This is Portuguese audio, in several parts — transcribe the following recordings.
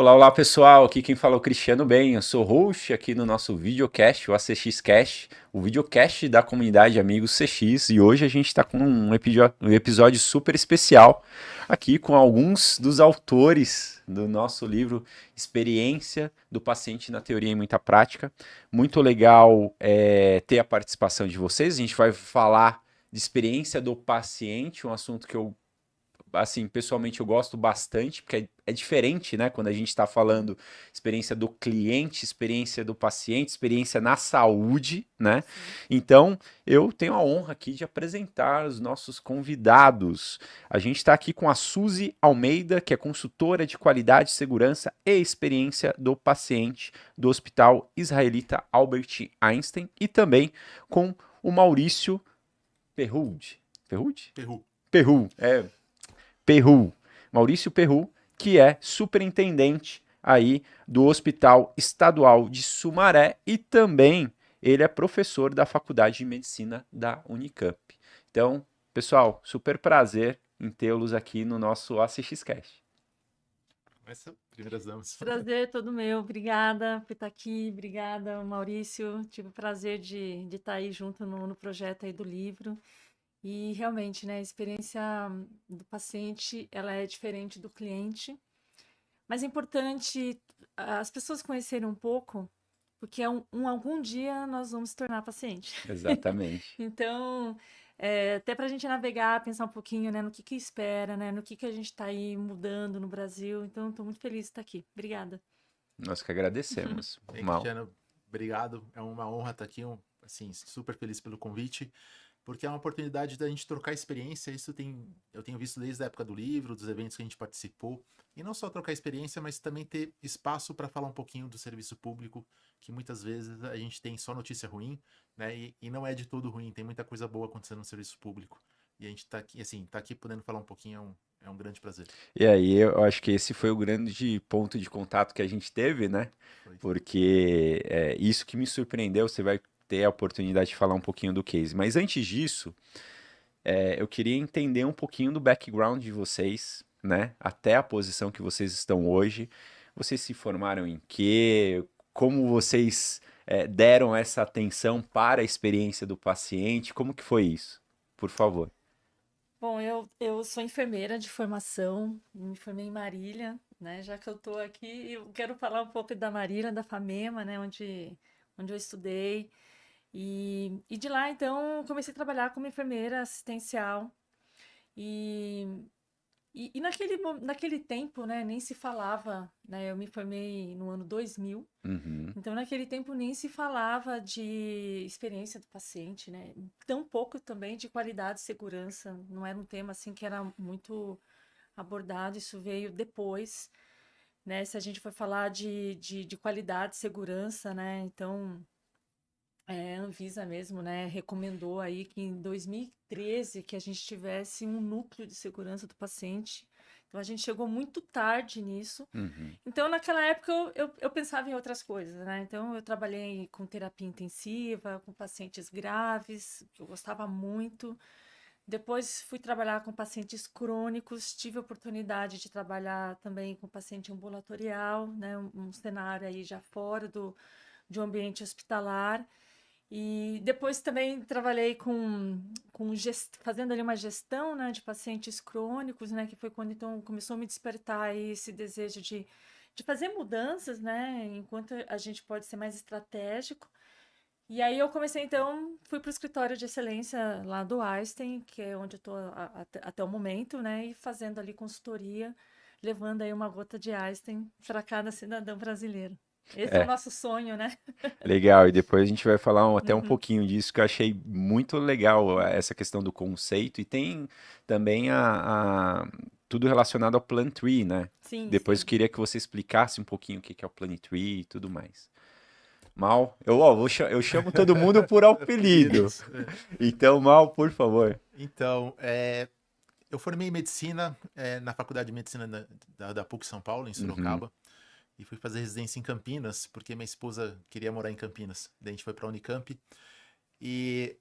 Olá, olá pessoal, aqui quem fala é o Cristiano Bem, eu sou host aqui no nosso videocast, o ACX Cast, o videocast da comunidade Amigos CX, e hoje a gente está com um episódio super especial aqui com alguns dos autores do nosso livro Experiência do Paciente na Teoria e Muita Prática. Muito legal ter a participação de vocês, a gente vai falar de experiência do paciente, um assunto que eu assim, pessoalmente eu gosto bastante, porque é diferente, né? Quando a gente está falando experiência do cliente, experiência do paciente, experiência na saúde, né? Sim. Então, eu tenho a honra aqui de apresentar os nossos convidados. A gente está aqui com a Suzy Almeida, que é consultora de qualidade, segurança e experiência do paciente do Hospital Israelita Albert Einstein, e também com o Maurício Perrude. Perrude? Peru. Perru, Perru, Maurício Perru, que é superintendente aí do Hospital Estadual de Sumaré e também ele é professor da Faculdade de Medicina da Unicamp. Então, pessoal, super prazer em tê-los aqui no nosso ACXcast. Essa, primeiras damas. Prazer todo meu, obrigada por estar aqui, obrigada Maurício, tive o prazer de estar aí junto no projeto aí do livro e realmente, né, a experiência do paciente, ela é diferente do cliente, mas é importante as pessoas conhecerem um pouco, porque algum dia nós vamos se tornar paciente. Exatamente. Então, até para a gente navegar, pensar um pouquinho, né, no que espera, né, no que a gente está aí mudando no Brasil. Então, estou muito feliz de estar aqui. Obrigada. Nós que agradecemos. Bem, Mal. Cristiano, obrigado. É uma honra estar aqui, assim, super feliz pelo convite, porque é uma oportunidade da gente trocar experiência. Eu tenho visto desde a época do livro, dos eventos que a gente participou, e não só trocar experiência, mas também ter espaço para falar um pouquinho do serviço público, que muitas vezes a gente tem só notícia ruim, né? E não é de todo ruim, tem muita coisa boa acontecendo no serviço público. E a gente está aqui, assim, tá aqui podendo falar um pouquinho é um grande prazer. E aí, eu acho que esse foi o grande ponto de contato que a gente teve, né? Foi. Porque é isso que me surpreendeu. Você vai ter a oportunidade de falar um pouquinho do case. Mas antes disso, eu queria entender um pouquinho do background de vocês, né? Até a posição que vocês estão hoje. Vocês se formaram em quê? Como vocês deram essa atenção para a experiência do paciente? Como que foi isso? Por favor. Bom, eu sou enfermeira de formação, me formei em Marília, né? Já que eu estou aqui, eu quero falar um pouco da Marília, da FAMEMA, né? Onde eu estudei. E de lá, então, comecei a trabalhar como enfermeira assistencial. E e naquele tempo, né, nem se falava, né, eu me formei no ano 2000, Uhum. então naquele tempo nem se falava de experiência do paciente, né, tão pouco também de qualidade e segurança, não era um tema assim que era muito abordado, isso veio depois, né, se a gente for falar de qualidade e segurança, né, então a Anvisa mesmo, né, recomendou aí que em 2013 que a gente tivesse um núcleo de segurança do paciente. Então a gente chegou muito tarde nisso. Uhum. Então naquela época eu pensava em outras coisas, né? Então eu trabalhei com terapia intensiva, com pacientes graves, que eu gostava muito. Depois fui trabalhar com pacientes crônicos, tive a oportunidade de trabalhar também com paciente ambulatorial, né? Um cenário aí já fora de um ambiente hospitalar. E depois também trabalhei fazendo ali uma gestão, né, de pacientes crônicos, né, que foi quando então começou a me despertar aí esse desejo de fazer mudanças, né, enquanto a gente pode ser mais estratégico. E aí eu comecei então, fui para o escritório de excelência lá do Einstein, que é onde eu estou até o momento, né, e fazendo ali consultoria, levando aí uma gota de Einstein para cada cidadão brasileiro. Esse é o É. nosso sonho, né? Legal, e depois a gente vai falar até um Uhum. pouquinho disso que eu achei muito legal, essa questão do conceito, e tem também tudo relacionado ao Plan Tree, né? Sim, Depois eu sim. queria que você explicasse um pouquinho o que que é o Plan Tree e tudo mais. Mal, eu chamo todo mundo por apelido. Apelidos. Então, Mal, por favor. Então, eu formei em medicina na Faculdade de Medicina da PUC São Paulo, em Uhum. Sorocaba, e fui fazer residência em Campinas, porque minha esposa queria morar em Campinas. Daí a gente foi para a Unicamp e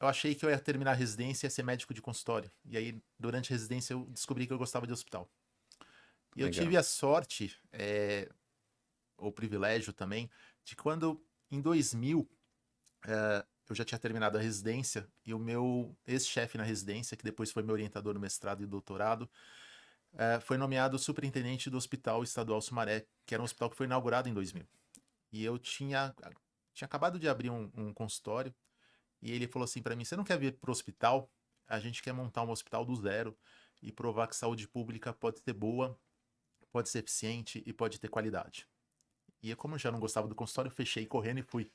eu achei que eu ia terminar a residência e ia ser médico de consultório. E aí, durante a residência, eu descobri que eu gostava de hospital. E eu Legal. tive a sorte, o privilégio também, de quando, em 2000, eu já tinha terminado a residência, e o meu ex-chefe na residência, que depois foi meu orientador no mestrado e doutorado, foi nomeado superintendente do Hospital Estadual Sumaré, que era um hospital que foi inaugurado em 2000. E eu tinha acabado de abrir um consultório, e ele falou assim para mim: você não quer vir para o hospital? A gente quer montar um hospital do zero e provar que saúde pública pode ser boa, pode ser eficiente e pode ter qualidade. E como eu já não gostava do consultório, eu fechei correndo e fui.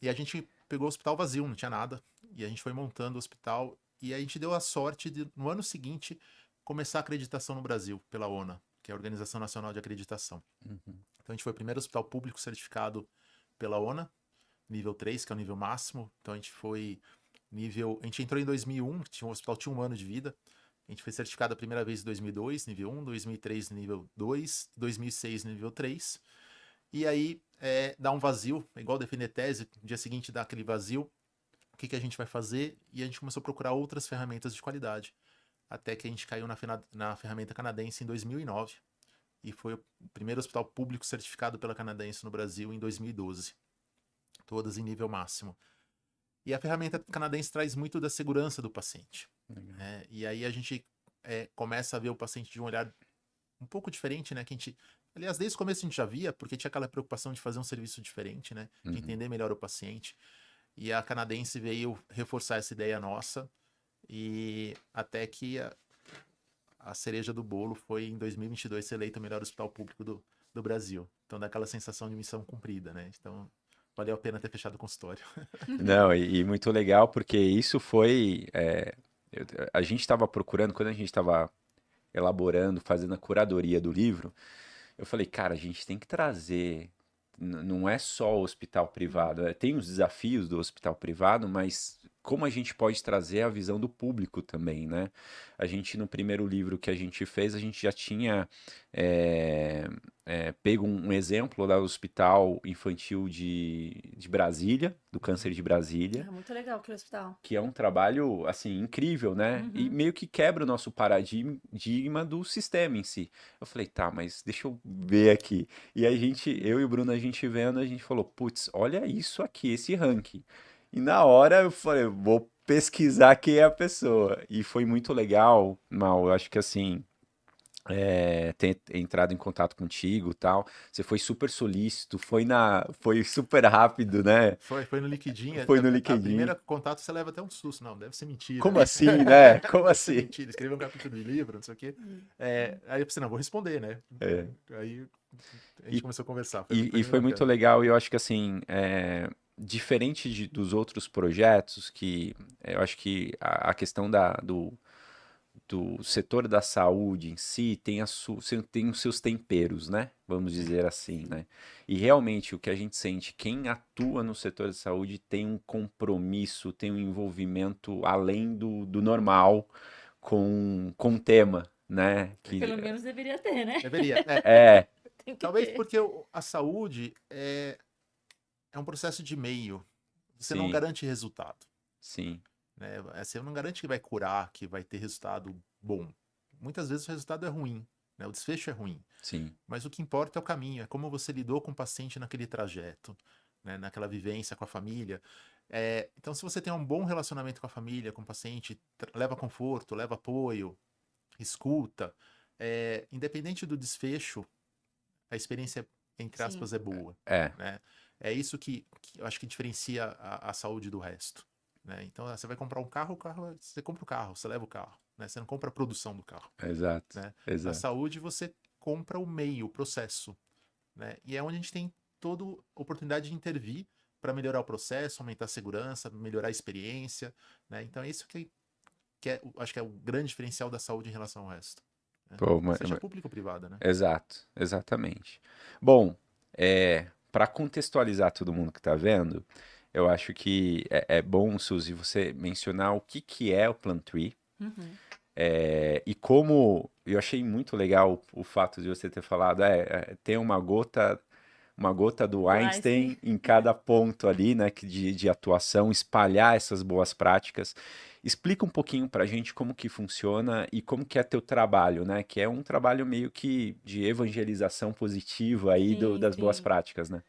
E a gente pegou o hospital vazio, não tinha nada. E a gente foi montando o hospital. E a gente deu a sorte de, no ano seguinte, começar a acreditação no Brasil pela ONA, que é a Organização Nacional de Acreditação. Uhum. Então a gente foi o primeiro hospital público certificado pela ONA, nível 3, que é o nível máximo. Então a gente foi nível... A gente entrou em 2001, o hospital tinha 1 ano de vida. A gente foi certificado a primeira vez em 2002, nível 1, 2003, nível 2, 2006, nível 3. E aí dá um vazio, igual defender tese, no dia seguinte dá aquele vazio. O que a gente vai fazer? E a gente começou a procurar outras ferramentas de qualidade. Até que a gente caiu na ferramenta canadense em 2009. E foi o primeiro hospital público certificado pela canadense no Brasil em 2012. Todas em nível máximo. E a ferramenta canadense traz muito da segurança do paciente. E aí a gente começa a ver o paciente de um olhar um pouco diferente, né? Que a gente, aliás, desde o começo a gente já via, porque tinha aquela preocupação de fazer um serviço diferente, né? De entender melhor o paciente. E a canadense veio reforçar essa ideia nossa. E até que a cereja do bolo foi em 2022 ser eleito o melhor hospital público do Brasil. Então dá aquela sensação de missão cumprida, né? Então valeu a pena ter fechado o consultório. Não, e muito legal porque isso foi. A gente estava procurando, quando a gente estava elaborando, fazendo a curadoria do livro, eu falei, cara, a gente tem que trazer. Não é só o hospital privado, tem os desafios do hospital privado, mas como a gente pode trazer a visão do público também, né? A gente, no primeiro livro que a gente fez, a gente já tinha pego um exemplo lá do Hospital Infantil de Brasília, do câncer de Brasília, É muito legal aquele hospital. que é um trabalho, assim, incrível, né? E meio que quebra o nosso paradigma do sistema em si. Eu falei, tá, mas deixa eu ver aqui. E a gente, eu e o Bruno, a gente vendo, a gente falou, putz, olha isso aqui, esse ranking. E na hora eu falei, vou pesquisar quem é a pessoa. E foi muito legal, Mal, eu acho que assim, ter entrado em contato contigo e tal. Você foi super solícito, foi super rápido, né? Foi no LinkedIn. Foi no A LinkedIn. primeira contato você leva até um susto. Não, deve ser mentira. Como assim, né? Como Deve ser assim? mentira. Escreveu um capítulo de livro, não sei o quê. Aí eu pensei, não, vou responder, né? Aí a gente E, começou a conversar. e Bem foi muito bacana. legal, e eu acho que assim, diferente dos outros projetos, que eu acho que a questão do setor da saúde em si tem os seus temperos, né? Vamos dizer assim, né? E realmente o que a gente sente, quem atua no setor de saúde tem um compromisso, tem um envolvimento além do normal com o tema, né? Pelo menos deveria ter, né? Deveria. É, Tem que Talvez ter. porque a saúde é um processo de meio. Você não sim, garante resultado. sim, Né? Você não garante que vai curar, que vai ter resultado bom. Muitas vezes o resultado é ruim, né? O desfecho é ruim. sim, Mas o que importa é o caminho, é como você lidou com o paciente naquele trajeto, né? Naquela vivência com a família. Então, se você tem um bom relacionamento com a família, com o paciente, leva conforto, leva apoio, escuta, independente do desfecho, a experiência, entre Sim. aspas, é boa. é, Né? É isso que eu acho que diferencia a saúde do resto. Né? Então, você vai comprar um carro, você compra o carro, você leva o carro. Né? Você não compra a produção do carro. exato, Né? Na exato. saúde, você compra o meio, o processo. Né? E é onde a gente tem toda a oportunidade de intervir para melhorar o processo, aumentar a segurança, melhorar a experiência. Né? Então, é isso que acho que é o grande diferencial da saúde em relação ao resto. Né? Pô, Seja público ou privada, né? exato, exatamente. Bom, para contextualizar todo mundo que está vendo, eu acho que é bom, Suzy, você mencionar o que é o Plantree, Uhum. e como eu achei muito legal o fato de você ter falado, tem uma gota do Do Einstein Einstein. em cada ponto ali, né, de atuação, espalhar essas boas práticas. Explica um pouquinho pra gente como que funciona e como que é teu trabalho, né? Que é um trabalho meio que de evangelização positiva aí Sim, das boas sim. práticas, né?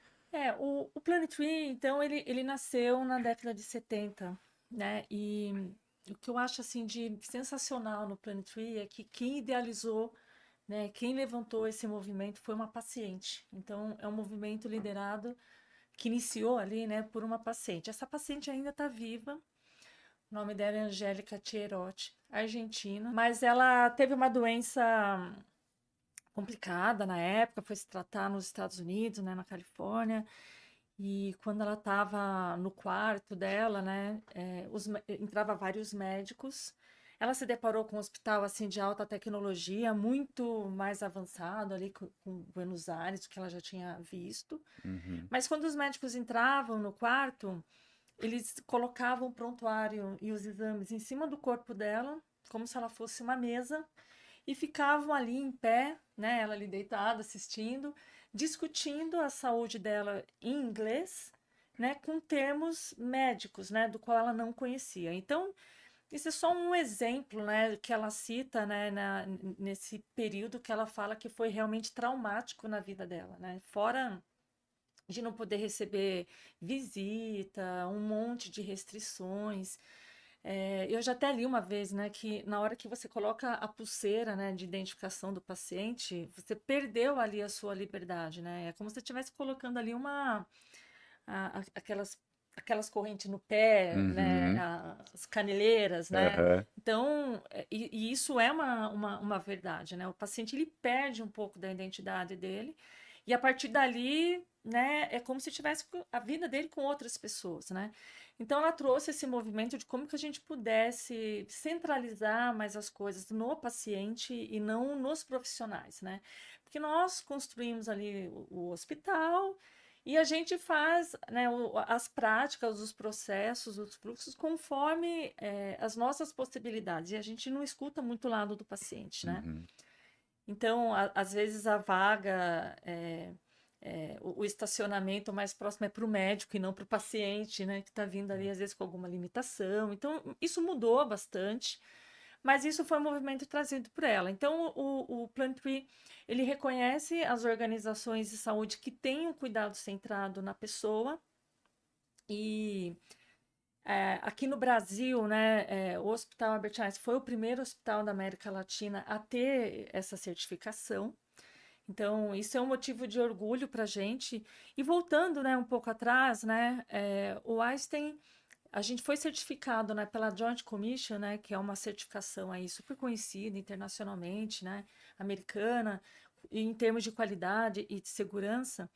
O Planet Tree, então, ele nasceu na década de 70, né? E o que eu acho, assim, de sensacional no Planet Tree é que quem idealizou, né, quem levantou esse movimento foi uma paciente. Então, é um movimento liderado que iniciou ali, né, por uma paciente. Essa paciente ainda está viva, o nome dela é Angélica Thierotti, argentina, mas ela teve uma doença complicada na época, foi se tratar nos Estados Unidos, né, na Califórnia, e quando ela estava no quarto dela, né, entrava vários médicos. Ela se deparou com um hospital assim de alta tecnologia, muito mais avançado ali com Buenos Aires, do que ela já tinha visto. Uhum. Mas quando os médicos entravam no quarto, eles colocavam o prontuário e os exames em cima do corpo dela, como se ela fosse uma mesa, e ficavam ali em pé, né, ela ali deitada assistindo, discutindo a saúde dela em inglês, né, com termos médicos, né, do qual ela não conhecia. Então, isso é só um exemplo, né, que ela cita, né, nesse período que ela fala que foi realmente traumático na vida dela, né, fora de não poder receber visita, um monte de restrições. Eu já até li uma vez, né, que na hora que você coloca a pulseira, né, de identificação do paciente, você perdeu ali a sua liberdade, né? É como se você estivesse colocando ali aquelas correntes no pé, né, Uhum. as caneleiras, né? Aham. Então, e isso é uma verdade, né? O paciente ele perde um pouco da identidade dele e a partir dali, né, é como se tivesse a vida dele com outras pessoas, né? Então ela trouxe esse movimento de como que a gente pudesse centralizar mais as coisas no paciente e não nos profissionais, né? Porque nós construímos ali o hospital e a gente faz, né, as práticas, os processos, os fluxos conforme as nossas possibilidades. E a gente não escuta muito o lado do paciente, né? Uhum. Então, às vezes a vaga, o estacionamento mais próximo é para o médico e não para o paciente, né? Que está vindo ali, às vezes, com alguma limitação. Então, isso mudou bastante, mas isso foi um movimento trazido por ela. Então, o Plant Tree, ele reconhece as organizações de saúde que têm um cuidado centrado na pessoa e aqui no Brasil, né, o Hospital Albert Einstein foi o primeiro hospital da América Latina a ter essa certificação. Então, isso é um motivo de orgulho para a gente. E voltando, né, um pouco atrás, né, o Einstein, a gente foi certificado, né, pela Joint Commission, né, que é uma certificação aí super conhecida internacionalmente, né, americana, em termos de qualidade e de segurança.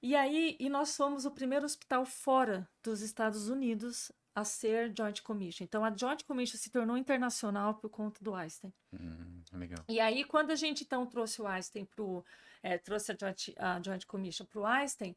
E nós somos o primeiro hospital fora dos Estados Unidos a ser Joint Commission. Então, a Joint Commission se tornou internacional por conta do Einstein. Legal. E aí, quando a gente, então, trouxe o Einstein trouxe a Joint Commission para o Einstein,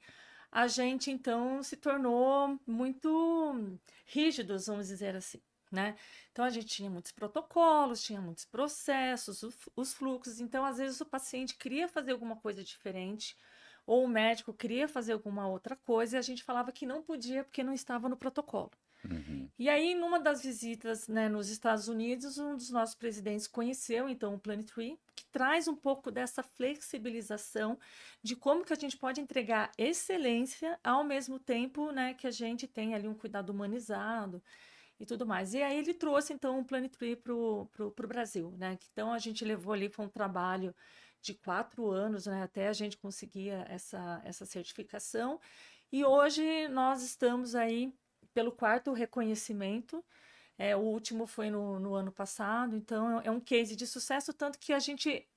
a gente, então, se tornou muito rígidos, vamos dizer assim, né? Então, a gente tinha muitos protocolos, tinha muitos processos, os fluxos. Então, às vezes, o paciente queria fazer alguma coisa diferente, ou o médico queria fazer alguma outra coisa, e a gente falava que não podia porque não estava no protocolo. Uhum. E aí, numa das visitas, né, nos Estados Unidos, um dos nossos presidentes conheceu, então, o Planet Tree, que traz um pouco dessa flexibilização de como que a gente pode entregar excelência ao mesmo tempo, né, que a gente tem ali um cuidado humanizado e tudo mais. E aí ele trouxe, então, o Planet Tree pro Brasil, né? Então, a gente levou ali, foi um trabalho de 4 anos, né, até a gente conseguir essa certificação. E hoje nós estamos aí pelo quarto reconhecimento. O último foi no ano passado, então é um case de sucesso, tanto que a gente,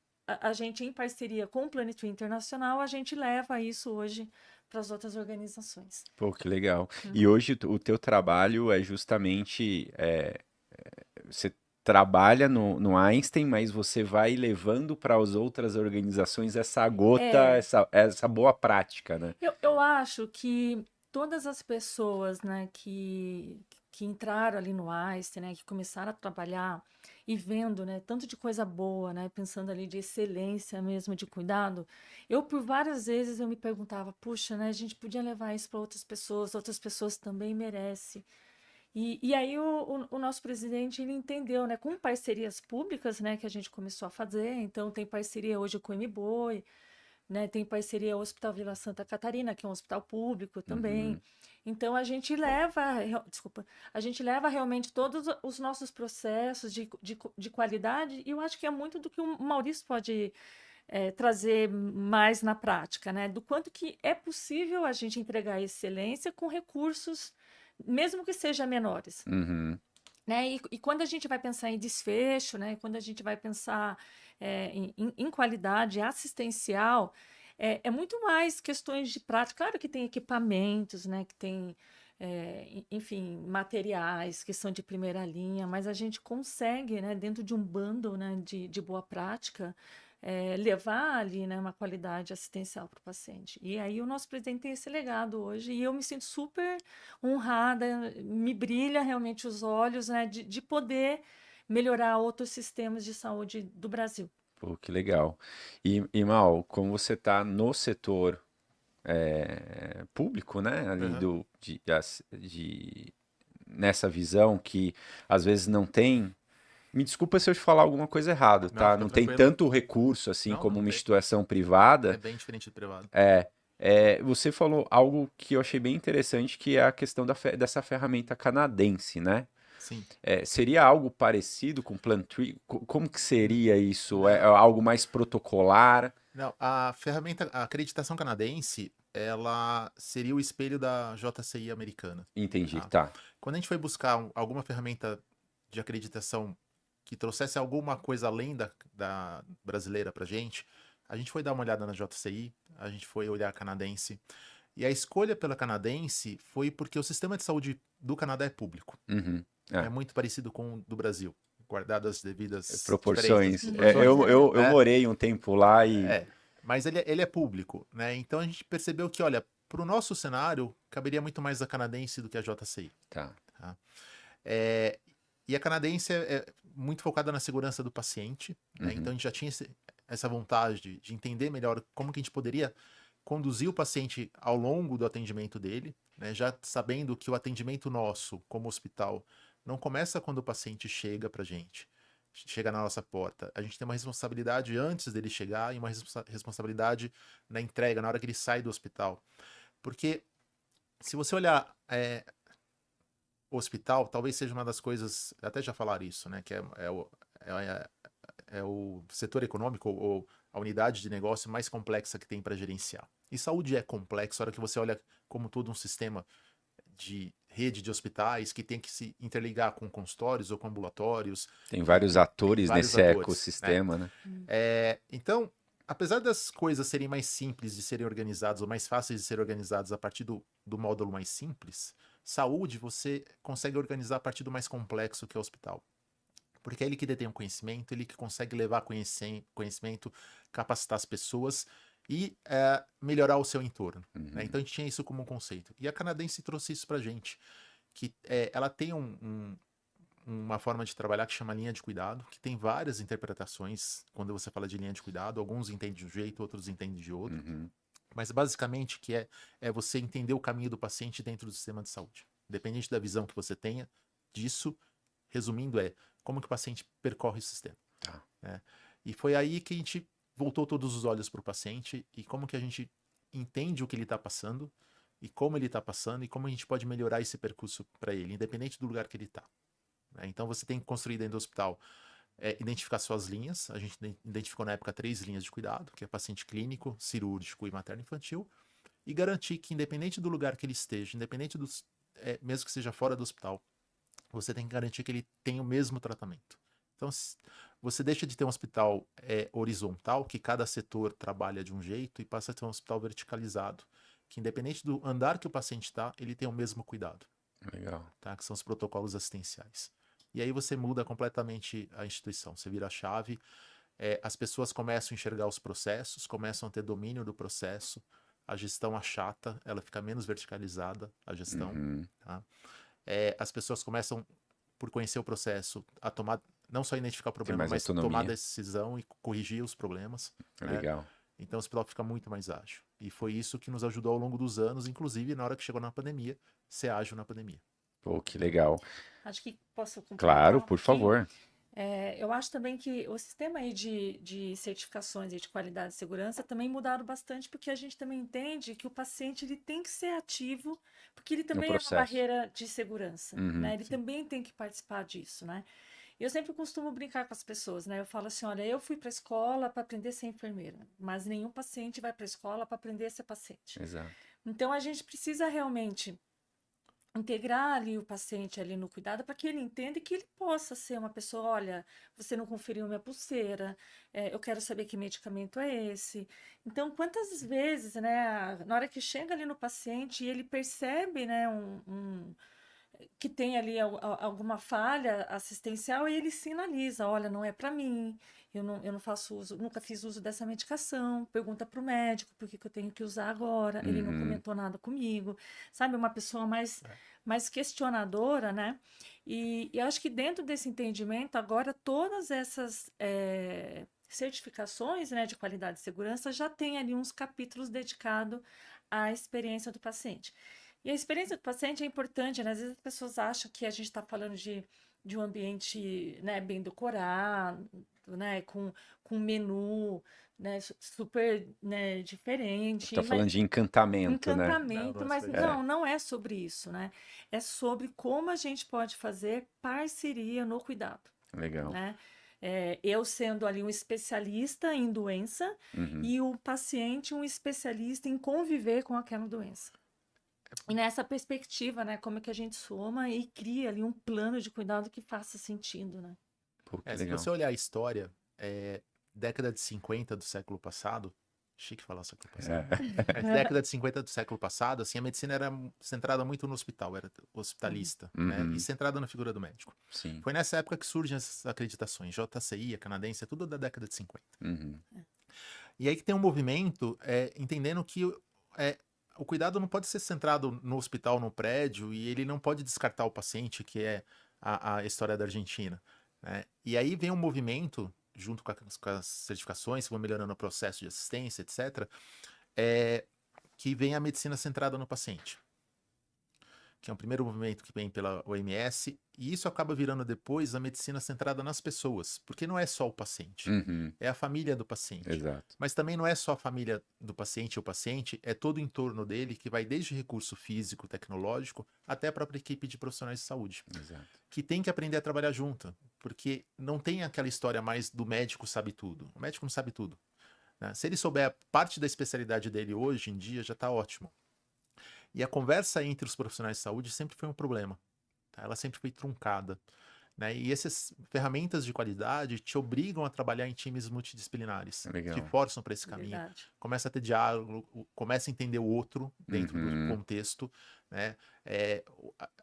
em parceria com o Planet Tree Internacional, a gente leva isso hoje para as outras organizações. Pô, que legal. E Uhum. hoje o teu trabalho é justamente, você trabalha no Einstein, mas você vai levando para as outras organizações essa gota, É, essa boa prática, né? eu acho que todas as pessoas, né, que entraram ali no Einstein, né, que começaram a trabalhar e vendo, né, tanto de coisa boa, né, pensando ali de excelência mesmo, de cuidado, eu por várias vezes eu me perguntava, puxa, né, a gente podia levar isso para outras pessoas também merecem. E aí o nosso presidente, ele entendeu, né, com parcerias públicas, né, que a gente começou a fazer. Então, tem parceria hoje com o MBoi, né, tem parceria o Hospital Vila Santa Catarina, que é um hospital público também. Uhum. Então, desculpa, a gente leva realmente todos os nossos processos de qualidade, e eu acho que é muito do que o Maurício pode trazer mais na prática, né? Do quanto que é possível a gente entregar excelência com recursos, mesmo que sejam menores. Uhum. Né? E quando a gente vai pensar em desfecho, né? Quando a gente vai pensar em qualidade assistencial, é muito mais questões de prática. Claro que tem equipamentos, né? Que tem, enfim, materiais que são de primeira linha, mas a gente consegue, né? Dentro de um bundle, né? De boa prática, levar ali, né? Uma qualidade assistencial para o paciente. E aí o nosso presidente tem esse legado hoje, e eu me sinto super honrada, me brilha realmente os olhos, né, de poder melhorar outros sistemas de saúde do Brasil. Pô, que legal. E Mal, como você está no setor público, né, ali Aham. nessa visão que às vezes não tem. Me desculpa se eu te falar alguma coisa errado, Não, tá? fica Não tem tranquilo. tanto recurso assim Não, como não uma tem. instituição É privada. bem diferente do privado. Você falou algo que eu achei bem interessante, que é a questão dessa ferramenta canadense, né? Sim. Seria algo parecido com Plantry? Como que seria isso? É Não. algo mais protocolar? Não, a ferramenta, a acreditação canadense, ela seria o espelho da JCI americana, Entendi, tá? tá. Quando a gente foi buscar alguma ferramenta de acreditação que trouxesse alguma coisa além da brasileira pra gente, a gente foi dar uma olhada na JCI, a gente foi olhar a canadense, e a escolha pela canadense foi porque o sistema de saúde do Canadá é público. Uhum. É É, muito parecido com o do Brasil, guardado as devidas diferenças, proporções. proporções, Eu né? morei um tempo lá e. Mas ele é público, né? Então a gente percebeu que, olha, para o nosso cenário, caberia muito mais a canadense do que a JCI. Tá. Tá? É, e a canadense é muito focada na segurança do paciente, né? Então Uhum. a gente já tinha essa vontade de entender melhor como que a gente poderia conduzir o paciente ao longo do atendimento dele, né? Já sabendo que o atendimento nosso, como hospital, não começa quando o paciente chega para a gente, chega na nossa porta. A gente tem uma responsabilidade antes dele chegar e uma responsabilidade na entrega, na hora que ele sai do hospital. Porque se você olhar o hospital, talvez seja uma das coisas, até já falaram isso, né? Que é, é o setor econômico ou a unidade de negócio mais complexa que tem para gerenciar. E saúde é complexo, a hora que você olha como todo um sistema de rede de hospitais que tem que se interligar com consultórios ou com ambulatórios Tem vários e atores vários nesse atores, né? ecossistema, né? Então, apesar das coisas serem mais simples de serem organizadas ou mais fáceis de serem organizadas a partir do módulo mais simples, saúde você consegue organizar a partir do mais complexo que é o hospital. Porque é ele que detém o conhecimento, ele que consegue levar conhecimento, capacitar as pessoas e melhorar o seu entorno. Né? Uhum. Então a gente tinha isso como um conceito. E a canadense trouxe isso pra gente, que ela tem uma forma de trabalhar que chama linha de cuidado, que tem várias interpretações quando você fala de linha de cuidado. Alguns entendem de um jeito, outros entendem de outro. Uhum. Mas basicamente que é você entender o caminho do paciente dentro do sistema de saúde. Independente da visão que você tenha disso, resumindo, como que o paciente percorre o sistema. Tá. Né? E foi aí que a gente voltou todos os olhos para o paciente e como que a gente entende o que ele está passando e como ele está passando e como a gente pode melhorar esse percurso para ele, independente do lugar que ele está. Né? Então você tem que construir dentro do hospital, identificar suas linhas. A gente identificou na época 3 linhas de cuidado, que é paciente clínico, cirúrgico e materno-infantil, e garantir que independente do lugar que ele esteja, independente mesmo que seja fora do hospital, você tem que garantir que ele tem o mesmo tratamento. Então, você deixa de ter um hospital horizontal, que cada setor trabalha de um jeito, e passa a ter um hospital verticalizado, que independente do andar que o paciente está, ele tem o mesmo cuidado. Legal. Tá? Que são os protocolos assistenciais. E aí você muda completamente a instituição, você vira a chave, as pessoas começam a enxergar os processos, começam a ter domínio do processo, a gestão achata, ela fica menos verticalizada, a gestão. Uhum. Tá? As pessoas começam, por conhecer o processo, a tomar, não só identificar o Tem problema, mais mas tomar autonomia. decisão e corrigir os problemas. Né? Legal. Então o hospital fica muito mais ágil. E foi isso que nos ajudou ao longo dos anos, inclusive na hora que chegou na pandemia, ser ágil na pandemia. Pô, que legal. Acho que posso complementar Claro, um por pouquinho. favor. Eu acho também que o sistema aí de certificações e de qualidade e segurança também mudaram bastante, porque a gente também entende que o paciente ele tem que ser ativo, porque ele No também é uma processo. barreira de segurança, Uhum. né? Ele também tem que participar disso, né? Eu sempre costumo brincar com as pessoas, né? Eu falo assim, olha, eu fui para a escola para aprender a ser enfermeira, mas nenhum paciente vai para a escola para aprender a ser paciente. Exato. Então a gente precisa realmente integrar ali o paciente ali no cuidado para que ele entenda e que ele possa ser uma pessoa, olha, você não conferiu minha pulseira, eu quero saber que medicamento é esse. Então, quantas vezes, né, na hora que chega ali no paciente e ele percebe, né, que tem ali alguma falha assistencial e ele sinaliza, olha, não é para mim, eu não faço uso, nunca fiz uso dessa medicação, pergunta para o médico por que que eu tenho que usar agora, ele não Uhum. comentou nada comigo, sabe, uma pessoa mais questionadora, né? E eu acho que dentro desse entendimento, agora todas essas certificações, né, de qualidade e segurança já tem ali uns capítulos dedicados à experiência do paciente. E a experiência do paciente é importante, né? Às vezes as pessoas acham que a gente está falando de um ambiente, né, bem decorado, né, com menu, né, super, né, diferente, Tá falando mas de encantamento, né? Não, encantamento, não é mas só isso. É, não é sobre isso, né? É sobre como a gente pode fazer parceria no cuidado, legal. né? Eu sendo ali um especialista em doença Uhum. e o paciente um especialista em conviver com aquela doença. E nessa perspectiva, né, como é que a gente soma e cria ali um plano de cuidado que faça sentido, né? Pô, que Se legal. você olhar a história, década de 50 do século passado, chique falar século passado, década de 50 do século passado, assim, a medicina era centrada muito no hospital, era hospitalista, né, e Uhum. centrada na figura do médico. Sim. Foi nessa época que surgem essas acreditações, JCI, a canadense, é tudo da década de 50. Uhum. E aí que tem um movimento entendendo que é, o cuidado não pode ser centrado no hospital, no prédio, e ele não pode descartar o paciente, que é a história da Argentina, né? E aí vem um movimento, junto com as certificações, que vão melhorando o processo de assistência, etc., que vem a medicina centrada no paciente, que é um primeiro movimento que vem pela OMS, e isso acaba virando depois a medicina centrada nas pessoas, porque não é só o paciente, Uhum. é a família do paciente. Exato. Mas também não é só a família do paciente, o paciente, é todo o entorno dele, que vai desde recurso físico, tecnológico, até a própria equipe de profissionais de saúde, Exato. que tem que aprender a trabalhar junto, porque não tem aquela história mais do médico sabe tudo. O médico não sabe tudo, né? Se ele souber parte da especialidade dele hoje em dia, já está ótimo. E a conversa entre os profissionais de saúde sempre foi um problema, tá? Ela sempre foi truncada, né? E essas ferramentas de qualidade te obrigam a trabalhar em times multidisciplinares, te Legal. forçam para esse caminho. Verdade. Começa a ter diálogo, começa a entender o outro dentro do Uhum. contexto, né?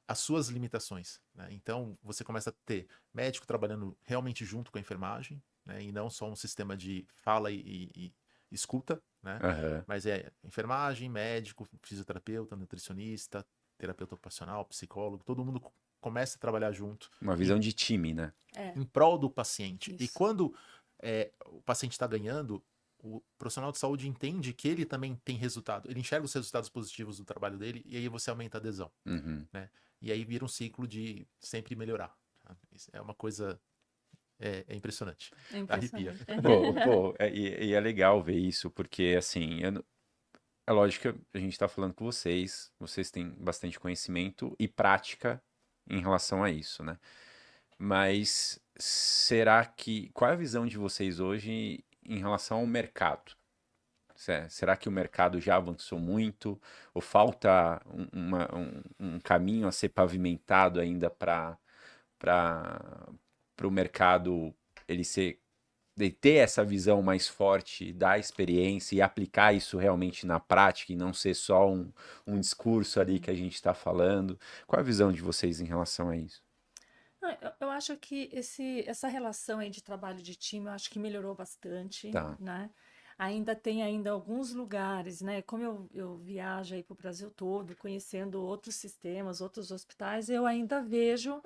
As suas limitações, né? Então você começa a ter médico trabalhando realmente junto com a enfermagem, né? E não só um sistema de fala e escuta, né? Aham. Mas enfermagem, médico, fisioterapeuta, nutricionista, terapeuta ocupacional, psicólogo, todo mundo começa a trabalhar junto Uma visão de time, né? É, em prol do paciente. E isso. quando o paciente está ganhando, o profissional de saúde entende que ele também tem resultado. Ele enxerga os resultados positivos do trabalho dele e aí você aumenta a adesão, Uhum. né? E aí vira um ciclo de sempre melhorar. Tá? Isso é uma coisa impressionante. É Arrepia. impressionante. E é legal ver isso, porque assim, é lógico que a gente está falando com vocês têm bastante conhecimento e prática em relação a isso, né? Mas qual é a visão de vocês hoje em relação ao mercado? Será que o mercado já avançou muito? Ou falta um caminho a ser pavimentado ainda para o mercado ele ser de ter essa visão mais forte da experiência e aplicar isso realmente na prática e não ser só um discurso ali que a gente está falando? Qual é a visão de vocês em relação a isso? Não, eu acho que essa relação aí de trabalho de time, eu acho que melhorou bastante, Tá. né? Ainda tem alguns lugares, né? Como eu viajo aí para o Brasil todo, conhecendo outros sistemas, outros hospitais, eu ainda vejo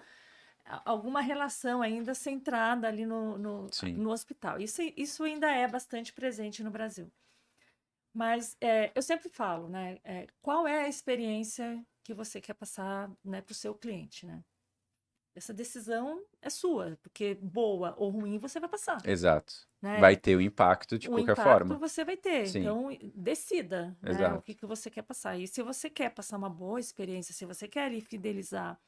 alguma relação ainda centrada ali Sim. no hospital. Isso ainda é bastante presente no Brasil. Mas eu sempre falo, né? Qual é a experiência que você quer passar, né, para o seu cliente, né? Essa decisão é sua, porque boa ou ruim você vai passar, Exato. Vai né? ter o impacto de O qualquer impacto forma. você vai ter. Sim, Então, decida, né, o exato. que que você quer passar. E se você quer passar uma boa experiência, se você quer ali fidelizar,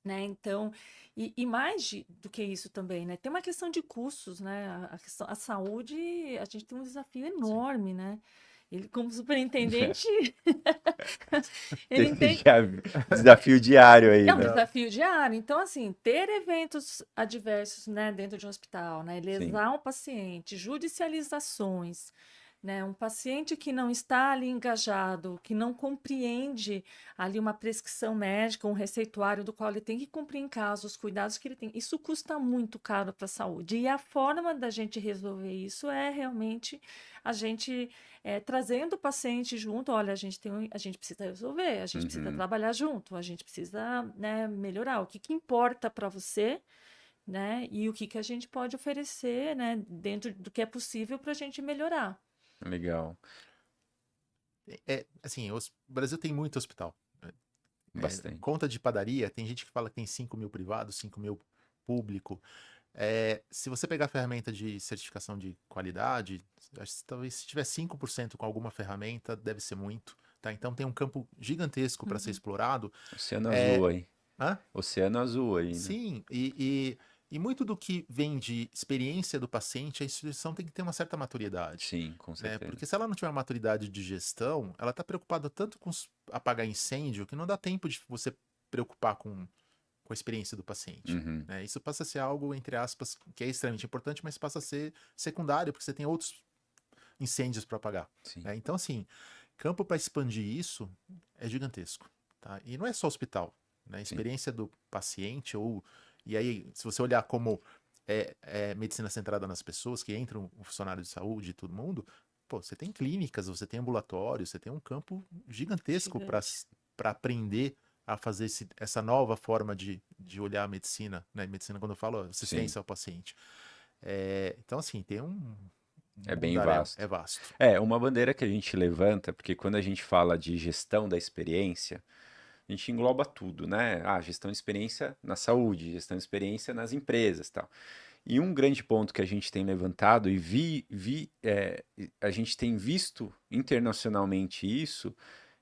né? Então, e mais do que isso também, né? Tem uma questão de custos, né? A saúde, a gente tem um desafio Sim. enorme, né? Ele, como superintendente, ele Tem entende. já desafio diário aí, É um né? desafio diário. Então, assim, ter eventos adversos, né, dentro de um hospital, né, Sim. lesar um paciente, judicializações, né, um paciente que não está ali engajado, que não compreende ali uma prescrição médica, um receituário do qual ele tem que cumprir em casa, os cuidados que ele tem. Isso custa muito caro para a saúde. E a forma da gente resolver isso é realmente a gente trazendo o paciente junto. Olha, a gente precisa resolver, a gente precisa Uhum. trabalhar junto, a gente precisa, né, melhorar. O que que importa para você, né? E o que que a gente pode oferecer, né, dentro do que é possível para a gente melhorar. Legal. Assim, o Brasil tem muito hospital. Bastante. Conta de padaria, tem gente que fala que tem 5 mil privados, 5 mil público. Se você pegar a ferramenta de certificação de qualidade, acho que talvez se tiver 5% com alguma ferramenta, deve ser muito. Tá? Então tem um campo gigantesco para ser Uhum. explorado. Oceano É, azul aí. hã? Oceano azul aí, né? Sim, e muito do que vem de experiência do paciente, a instituição tem que ter uma certa maturidade. Sim, com Né? certeza. Porque se ela não tiver uma maturidade de gestão, ela está preocupada tanto com apagar incêndio que não dá tempo de você preocupar com a experiência do paciente. Uhum. Né? Isso passa a ser algo, entre aspas, que é extremamente importante, mas passa a ser secundário, porque você tem outros incêndios para apagar. Sim. Né? Então, assim, campo para expandir isso é gigantesco. Tá? E não é só hospital. Né? A Sim. experiência do paciente, e aí, se você olhar como medicina centrada nas pessoas, que entram um funcionário de saúde e todo mundo, pô, você tem clínicas, você tem ambulatórios, você tem um campo gigantesco Gigante. para aprender a fazer essa nova forma de olhar a medicina, né? Medicina, quando eu falo Sim. assistência ao paciente. Então, assim, tem um É bem mundaréu, é vasto. vasto. É, uma bandeira que a gente levanta, porque quando a gente fala de gestão da experiência, a gente engloba tudo, né? Ah, gestão de experiência na saúde, gestão de experiência nas empresas, tal. E um grande ponto que a gente tem levantado e a gente tem visto internacionalmente isso,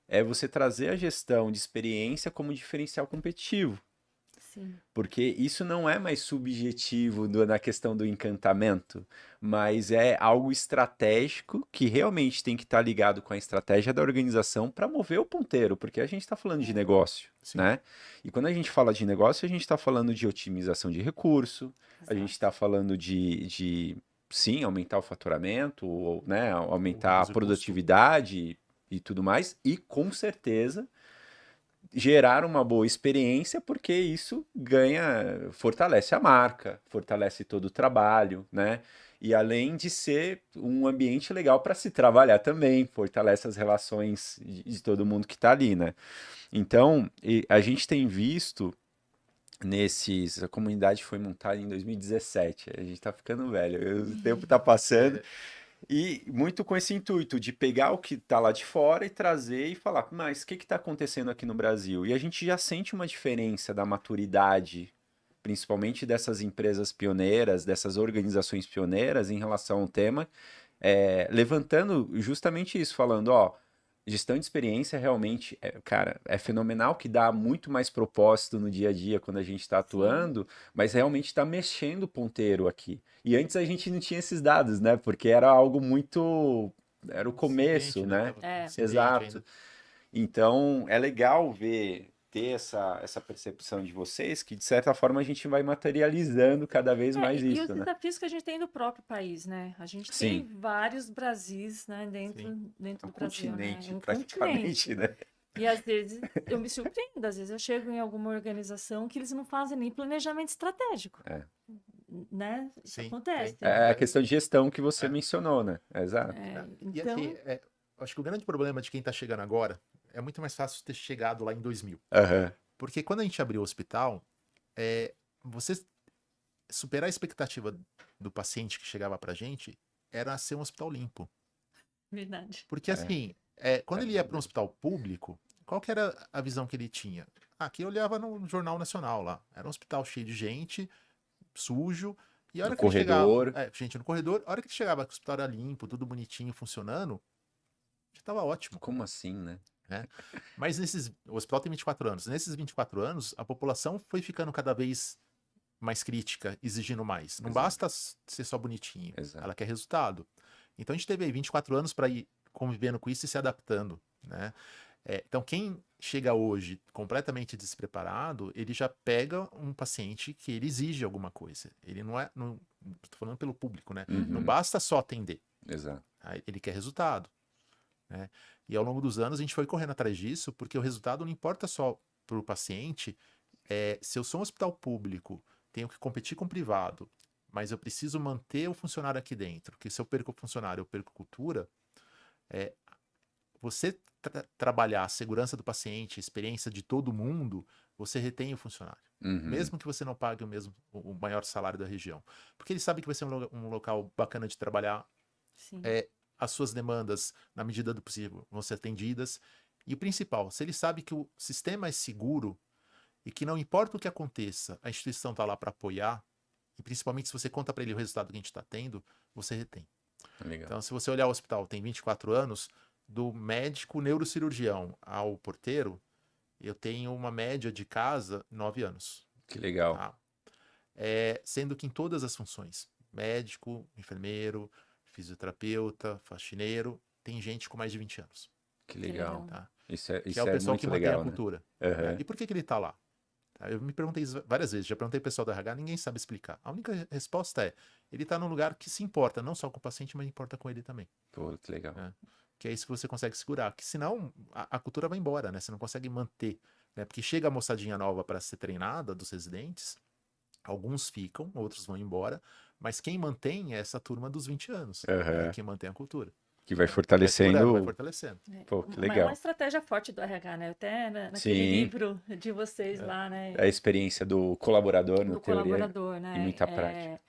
é você trazer a gestão de experiência como diferencial competitivo. Sim. Porque isso não é mais subjetivo na questão do encantamento, mas é algo estratégico que realmente tem que estar ligado com a estratégia da organização para mover o ponteiro, porque a gente está falando de É, negócio, Sim. né? E quando a gente fala de negócio, a gente está falando de otimização de recurso, a gente está exato. falando sim, aumentar o faturamento, ou, né, Ou aumentar a reduzir custo. produtividade e tudo mais, e com certeza gerar uma boa experiência, porque isso fortalece a marca, fortalece todo o trabalho, né? E além de ser um ambiente legal para se trabalhar também, fortalece as relações de todo mundo que está ali, né? Então, a gente tem visto a comunidade foi montada em 2017, a gente está ficando velho, o tempo está passando, É, e muito com esse intuito de pegar o que está lá de fora e trazer e falar, mas o que está acontecendo aqui no Brasil? E a gente já sente uma diferença da maturidade, principalmente dessas empresas pioneiras, dessas organizações pioneiras em relação ao tema, levantando justamente isso, falando, ó, gestão de experiência realmente, cara, é fenomenal que dá muito mais propósito no dia a dia quando a gente está Sim. atuando, mas realmente está mexendo o ponteiro aqui. E antes a gente não tinha esses dados, né? Porque era algo muito. Era o começo, incipiente, né? né? Tava É. incipiente Exato. ainda. Então é legal ter essa percepção de vocês, que de certa forma a gente vai materializando cada vez mais E os isso, né? desafios que a gente tem no próprio país, né? A gente tem Sim, vários Brasis, né, Sim. dentro é um do Brasil, né? É continente um praticamente, continente. né? E às vezes eu me surpreendo, às vezes eu chego em alguma organização que eles não fazem nem planejamento estratégico, É. né? Isso Sim, acontece. É a questão de gestão que você É, mencionou, né? Exato. E assim, Então, acho que o grande problema de quem tá chegando agora é muito mais fácil ter chegado lá em 2000. Aham. Porque quando a gente abriu o hospital, você superar a expectativa do paciente que chegava pra gente era ser um hospital limpo. Verdade. Porque assim, quando ele ia para um hospital público, qual que era a visão que ele tinha? Aqui eu olhava no Jornal Nacional lá. Era um hospital cheio de gente, sujo. E a No hora que ele chegava, corredor. gente no corredor, a hora que ele chegava, que o hospital era limpo, tudo bonitinho, funcionando, já estava ótimo, Como assim, né? né? Mas o hospital tem 24 anos. Nesses 24 anos, a população foi ficando cada vez mais crítica, exigindo mais. Não Exato. basta ser só bonitinho, Exato. ela quer resultado. Então a gente teve aí 24 anos para ir convivendo com isso e se adaptando, né? Então quem chega hoje completamente despreparado, ele já pega um paciente que ele exige alguma coisa. Ele não estou falando pelo público, né? Não Uhum. basta só atender. Exato. Ele quer resultado, né? E ao longo dos anos a gente foi correndo atrás disso, porque o resultado não importa só para o paciente. Se eu sou um hospital público, tenho que competir com o privado, mas eu preciso manter o funcionário aqui dentro, porque se eu perco o funcionário, eu perco cultura. Você trabalhar a segurança do paciente, a experiência de todo mundo, você retém o funcionário. Uhum. Mesmo que você não pague o maior salário da região. Porque ele sabe que vai ser um local bacana de trabalhar. Sim. As suas demandas, na medida do possível, vão ser atendidas. E o principal, se ele sabe que o sistema é seguro e que não importa o que aconteça, a instituição está lá para apoiar, e principalmente se você conta para ele o resultado que a gente está tendo, você retém. Legal. Então, se você olhar o hospital, tem 24 anos, do médico neurocirurgião ao porteiro, eu tenho uma média de casa 9 anos. Que legal. Tá? Sendo que em todas as funções, médico, enfermeiro, fisioterapeuta, faxineiro, tem gente com mais de 20 anos. Que legal. legal. Tá? Isso é, Que isso é o é pessoal muito que mantém legal, a né? cultura. Uhum. E por que ele está lá? Eu me perguntei isso várias vezes, já perguntei pro pessoal do RH, ninguém sabe explicar. A única resposta é, ele está num lugar que se importa, não só com o paciente, mas importa com ele também. Pô, que legal. Que é isso que você consegue segurar, que senão a cultura vai embora, né? Você não consegue manter, né? Porque chega a moçadinha nova para ser treinada dos residentes, alguns ficam, outros vão embora, mas quem mantém é essa turma dos 20 anos, Uhum. quem mantém a cultura. Que vai Vai fortalecendo. fortalecendo. Pô, que É legal. uma estratégia forte do RH, né? Até naquele Sim. livro de vocês lá, né? A experiência do colaborador, na Do teoria, colaborador, né? e muita prática.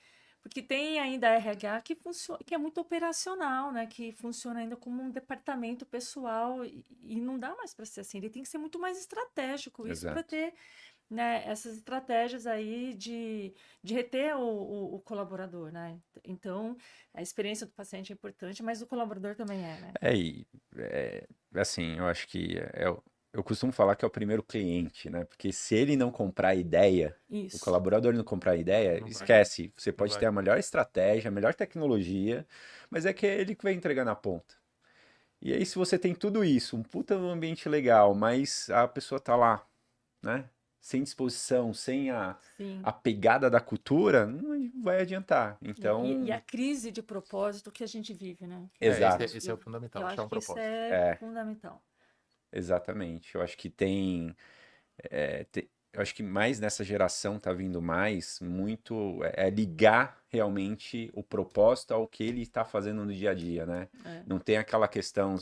Porque tem ainda a RH que funciona, que é muito operacional, né? Que funciona ainda como um departamento pessoal e não dá mais para ser assim. Ele tem que ser muito mais estratégico, isso para Exato. ter, né, essas estratégias aí de reter o colaborador, né? Então, a experiência do paciente é importante, mas o colaborador também é, né? Assim, eu acho que eu costumo falar que é o primeiro cliente, né? Porque se ele não comprar a ideia, o Isso. colaborador não comprar a ideia, Não vai. esquece. Você pode vai. ter a melhor estratégia, a melhor tecnologia, mas é que é ele que vai entregar na ponta. E aí, se você tem tudo isso, um puta ambiente legal, mas a pessoa tá lá, né? Sem disposição, sem Sim. a pegada da cultura, não vai adiantar. Então, E a crise de propósito que a gente vive, né? exato. Esse é o fundamental, Eu achar acho um que isso propósito. é fundamental. Exatamente. Eu acho que tem. Eu acho que mais nessa geração tá vindo mais muito ligar realmente o propósito ao que ele está fazendo no dia a dia, né? Não tem aquela questão,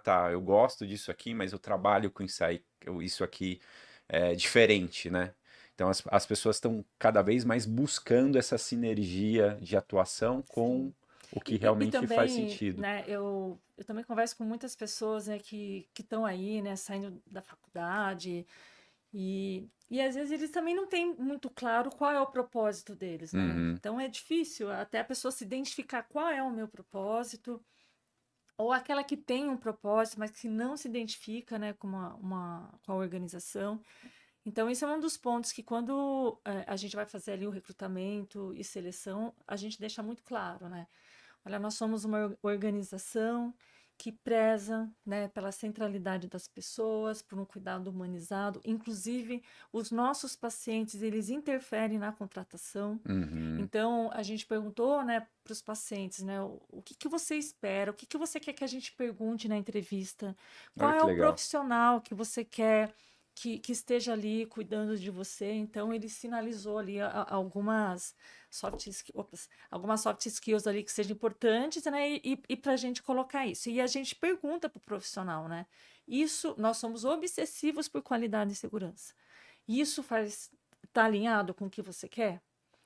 tá, eu gosto disso aqui, mas eu trabalho com isso aqui é diferente, né? Então as pessoas estão cada vez mais buscando essa sinergia de atuação com o que realmente também, faz sentido. Né, eu também converso com muitas pessoas, né, que estão aí, né, saindo da faculdade e às vezes eles também não têm muito claro qual é o propósito deles, né? Uhum. Então é difícil até a pessoa se identificar qual é o meu propósito, ou aquela que tem um propósito, mas que não se identifica, né, com com a organização. Então, esse é um dos pontos que quando a gente vai fazer ali o recrutamento e seleção, a gente deixa muito claro, né? Olha, nós somos uma organização que preza, né, pela centralidade das pessoas, por um cuidado humanizado. Inclusive, os nossos pacientes, eles interferem na contratação. Uhum. Então, a gente perguntou, né, para os pacientes, né, o que você espera, o que você quer que a gente pergunte na entrevista, qual Olha é que o legal. profissional que você quer que esteja ali cuidando de você. Então, ele sinalizou ali algumas soft skills ali que sejam importantes, né? E para a gente colocar isso. E a gente pergunta para o profissional, né? Nós somos obsessivos por qualidade e segurança. Isso está alinhado com o que você quer?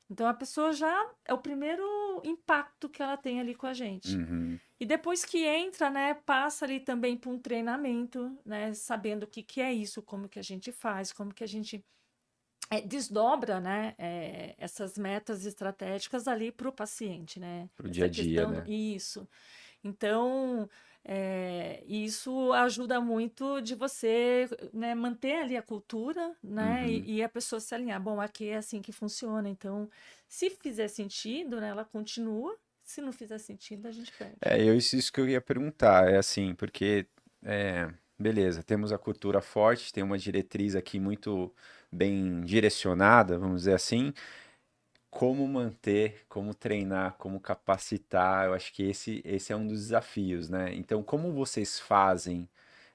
Então a pessoa já é o primeiro impacto que ela tem ali com a gente. Uhum. E depois que entra, né, passa ali também por um treinamento, né, sabendo o que que é isso, como que a gente faz, como que a gente desdobra, né, essas metas estratégicas ali para o paciente, né? Pro dia Essa a dia, questão né? isso. Então, isso ajuda muito de você, né, manter ali a cultura, né, Uhum. e a pessoa se alinhar. Bom, aqui é assim que funciona. Então, se fizer sentido, né, ela continua. Se não fizer sentido, a gente perde. Isso que eu ia perguntar, é assim, porque, beleza, temos a cultura forte, tem uma diretriz aqui muito bem direcionada, vamos dizer assim, como manter, como treinar, como capacitar, eu acho que esse é um dos desafios, né? Então, como vocês fazem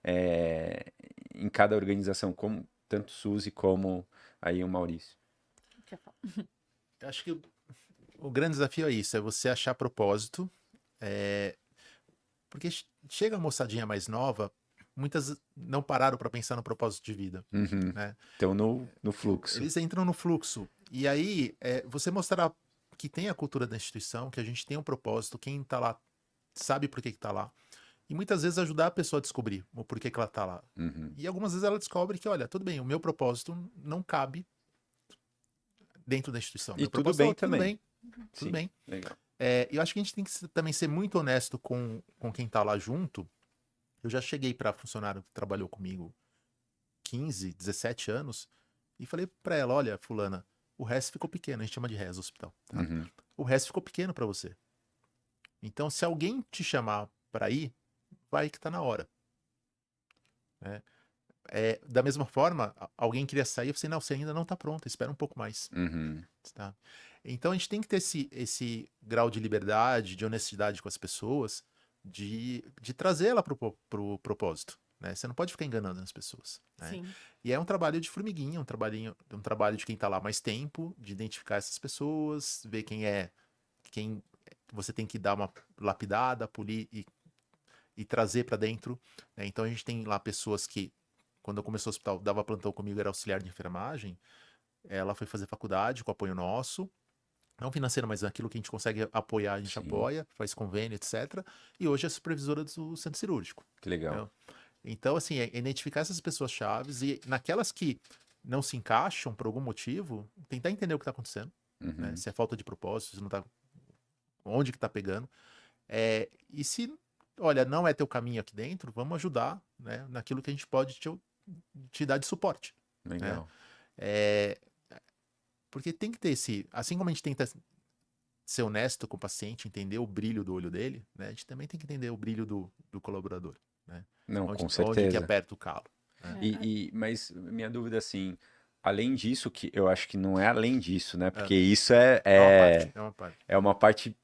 é, em cada organização, como tanto Suzy como aí o Maurício? Quer falar? Eu acho que o grande desafio é isso, é você achar propósito, é, porque chega a moçadinha mais nova, muitas não pararam para pensar no propósito de vida, Uhum. né? Então, no fluxo. Eles entram no fluxo. E aí, você mostrar que tem a cultura da instituição, que a gente tem um propósito, quem tá lá sabe por que que tá lá. E muitas vezes ajudar a pessoa a descobrir o porquê que ela tá lá. Uhum. E algumas vezes ela descobre que, olha, tudo bem, o meu propósito não cabe dentro da instituição. E Meu tudo propósito é bem outro, tudo também. bem, tudo Sim, bem. legal. Eu acho que a gente tem que também ser muito honesto com quem tá lá junto. Eu já cheguei para funcionário que trabalhou comigo 15, 17 anos e falei para ela, olha, fulana, o resto ficou pequeno, a gente chama de res hospital, tá? Uhum. O resto ficou pequeno para você. Então, se alguém te chamar para ir, vai que tá na hora, né? Da mesma forma, alguém queria sair, eu falei, não, você ainda não tá pronto, espera um pouco mais, Uhum. tá? Então, a gente tem que ter esse grau de liberdade, de honestidade com as pessoas, de trazê-la pro propósito, né? Você não pode ficar enganando as pessoas, né? Sim. E é um trabalho de formiguinha, um trabalho de quem tá lá mais tempo, de identificar essas pessoas, ver quem você tem que dar uma lapidada, polir e trazer para dentro, né? Então a gente tem lá pessoas que, quando eu comecei o hospital, dava plantão comigo, era auxiliar de enfermagem, ela foi fazer faculdade com apoio nosso, não financeiro, mas aquilo que a gente consegue apoiar, a gente Sim, apoia, faz convênio, etc. E hoje é supervisora do centro cirúrgico, que legal. né? Então, assim, identificar essas pessoas chaves e naquelas que não se encaixam por algum motivo, tentar entender o que está acontecendo, né? Uhum. Se é falta de propósito, se não tá, onde que tá pegando. E se, olha, não é teu caminho aqui dentro, vamos ajudar, né, naquilo que a gente pode te dar de suporte, né? Legal. É, porque tem que ter assim como a gente tenta ser honesto com o paciente, entender o brilho do olho dele, né, a gente também tem que entender o brilho do colaborador, né? Não, Onde, com onde que certeza. aperta o calo, né? Mas minha dúvida, assim, além disso, que eu acho que não é além disso, né? É, Porque isso é uma parte, é uma parte. é uma parte,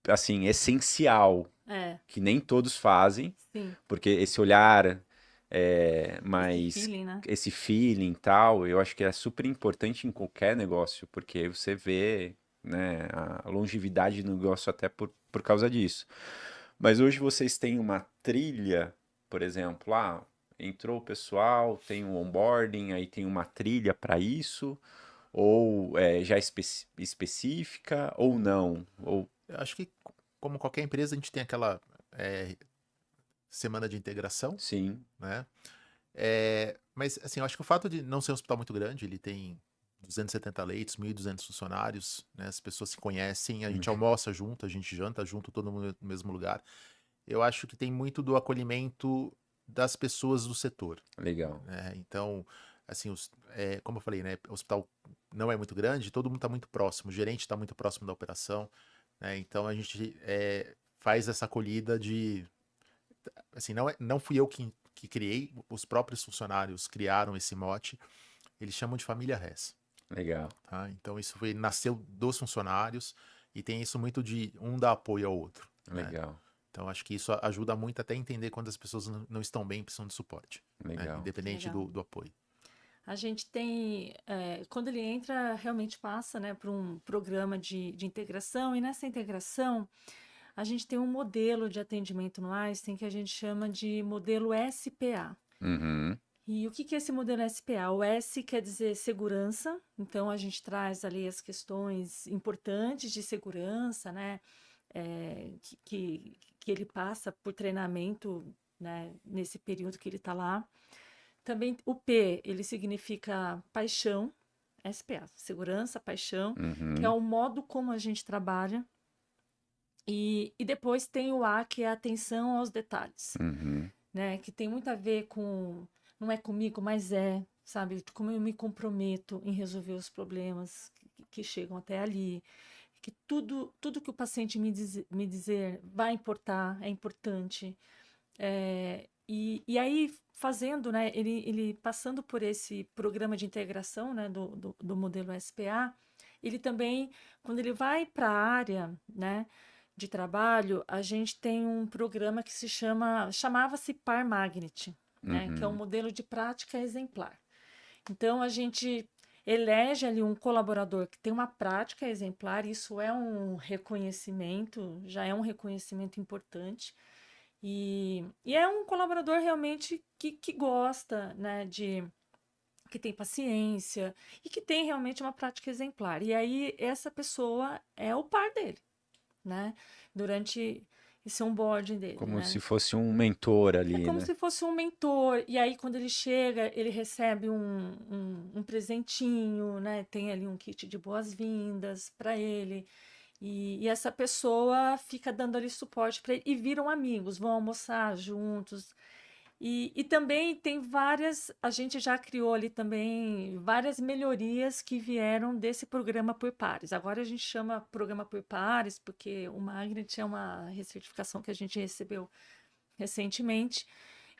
assim, essencial, É, que nem todos fazem, sim. porque esse olhar, Esse mais feeling, né? esse feeling e tal, eu acho que é super importante em qualquer negócio, porque você vê, né, a longevidade do negócio até por causa disso. Mas hoje vocês têm uma trilha, por exemplo, entrou o pessoal, tem um onboarding, aí tem uma trilha para isso, ou já específica, ou não, ou Eu acho que, como qualquer empresa, a gente tem aquela é, semana de integração, sim. né? Mas, assim, eu acho que o fato de não ser um hospital muito grande, ele tem 270 leitos, 1.200 funcionários, né? As pessoas se conhecem, a gente almoça junto, a gente janta junto, todo mundo no mesmo lugar. Eu acho que tem muito do acolhimento das pessoas do setor, Legal, né? Então, assim, como eu falei, né? O hospital não é muito grande, todo mundo está muito próximo, o gerente está muito próximo da operação, né? Então, a gente faz essa acolhida assim, não fui eu que criei, os próprios funcionários criaram esse mote, eles chamam de família Res, legal, tá? Então isso nasceu dos funcionários e tem isso muito de um dar apoio ao outro, né? legal, Então acho que isso ajuda muito até a entender quando as pessoas não estão bem, precisam de suporte, né? legal. Independente Legal. do apoio. A gente tem, quando ele entra, realmente passa, né, por um programa de integração, e nessa integração a gente tem um modelo de atendimento no Einstein que a gente chama de modelo SPA. Uhum, E o que que é esse modelo SPA? O S quer dizer segurança, então a gente traz ali as questões importantes de segurança, né? Que ele passa por treinamento, né, nesse período que ele está lá. Também o P, ele significa paixão, SPA, segurança, paixão, que é Uhum. o modo como a gente trabalha. E depois tem o A, que é a atenção aos detalhes, Uhum. né? Que tem muito a ver com, não é comigo, mas é, sabe? Como eu me comprometo em resolver os problemas que chegam até ali. Que tudo que o paciente me dizer vai importar, é importante. E aí, fazendo, né, ele passando por esse programa de integração, né, do modelo SPA, ele também, quando ele vai para a área, né, de trabalho, a gente tem um programa que chamava-se Par Magnet, né, que é um Uhum. modelo de prática exemplar. Então, a gente elege ali um colaborador que tem uma prática exemplar, isso é um reconhecimento, já é um reconhecimento importante, e é um colaborador realmente que gosta, né, que tem paciência e que tem realmente uma prática exemplar. E aí, essa pessoa é o par dele, né, durante esse onboarding dele, Como né. se fosse um mentor É ali, como né? se fosse um mentor, e aí quando ele chega, ele recebe um presentinho, né? Tem ali um kit de boas-vindas para ele, e essa pessoa fica dando ali suporte para ele, e viram amigos, vão almoçar juntos. E também tem várias, a gente já criou ali também várias melhorias que vieram desse programa por pares. Agora a gente chama programa por pares, porque o Magnet é uma recertificação que a gente recebeu recentemente.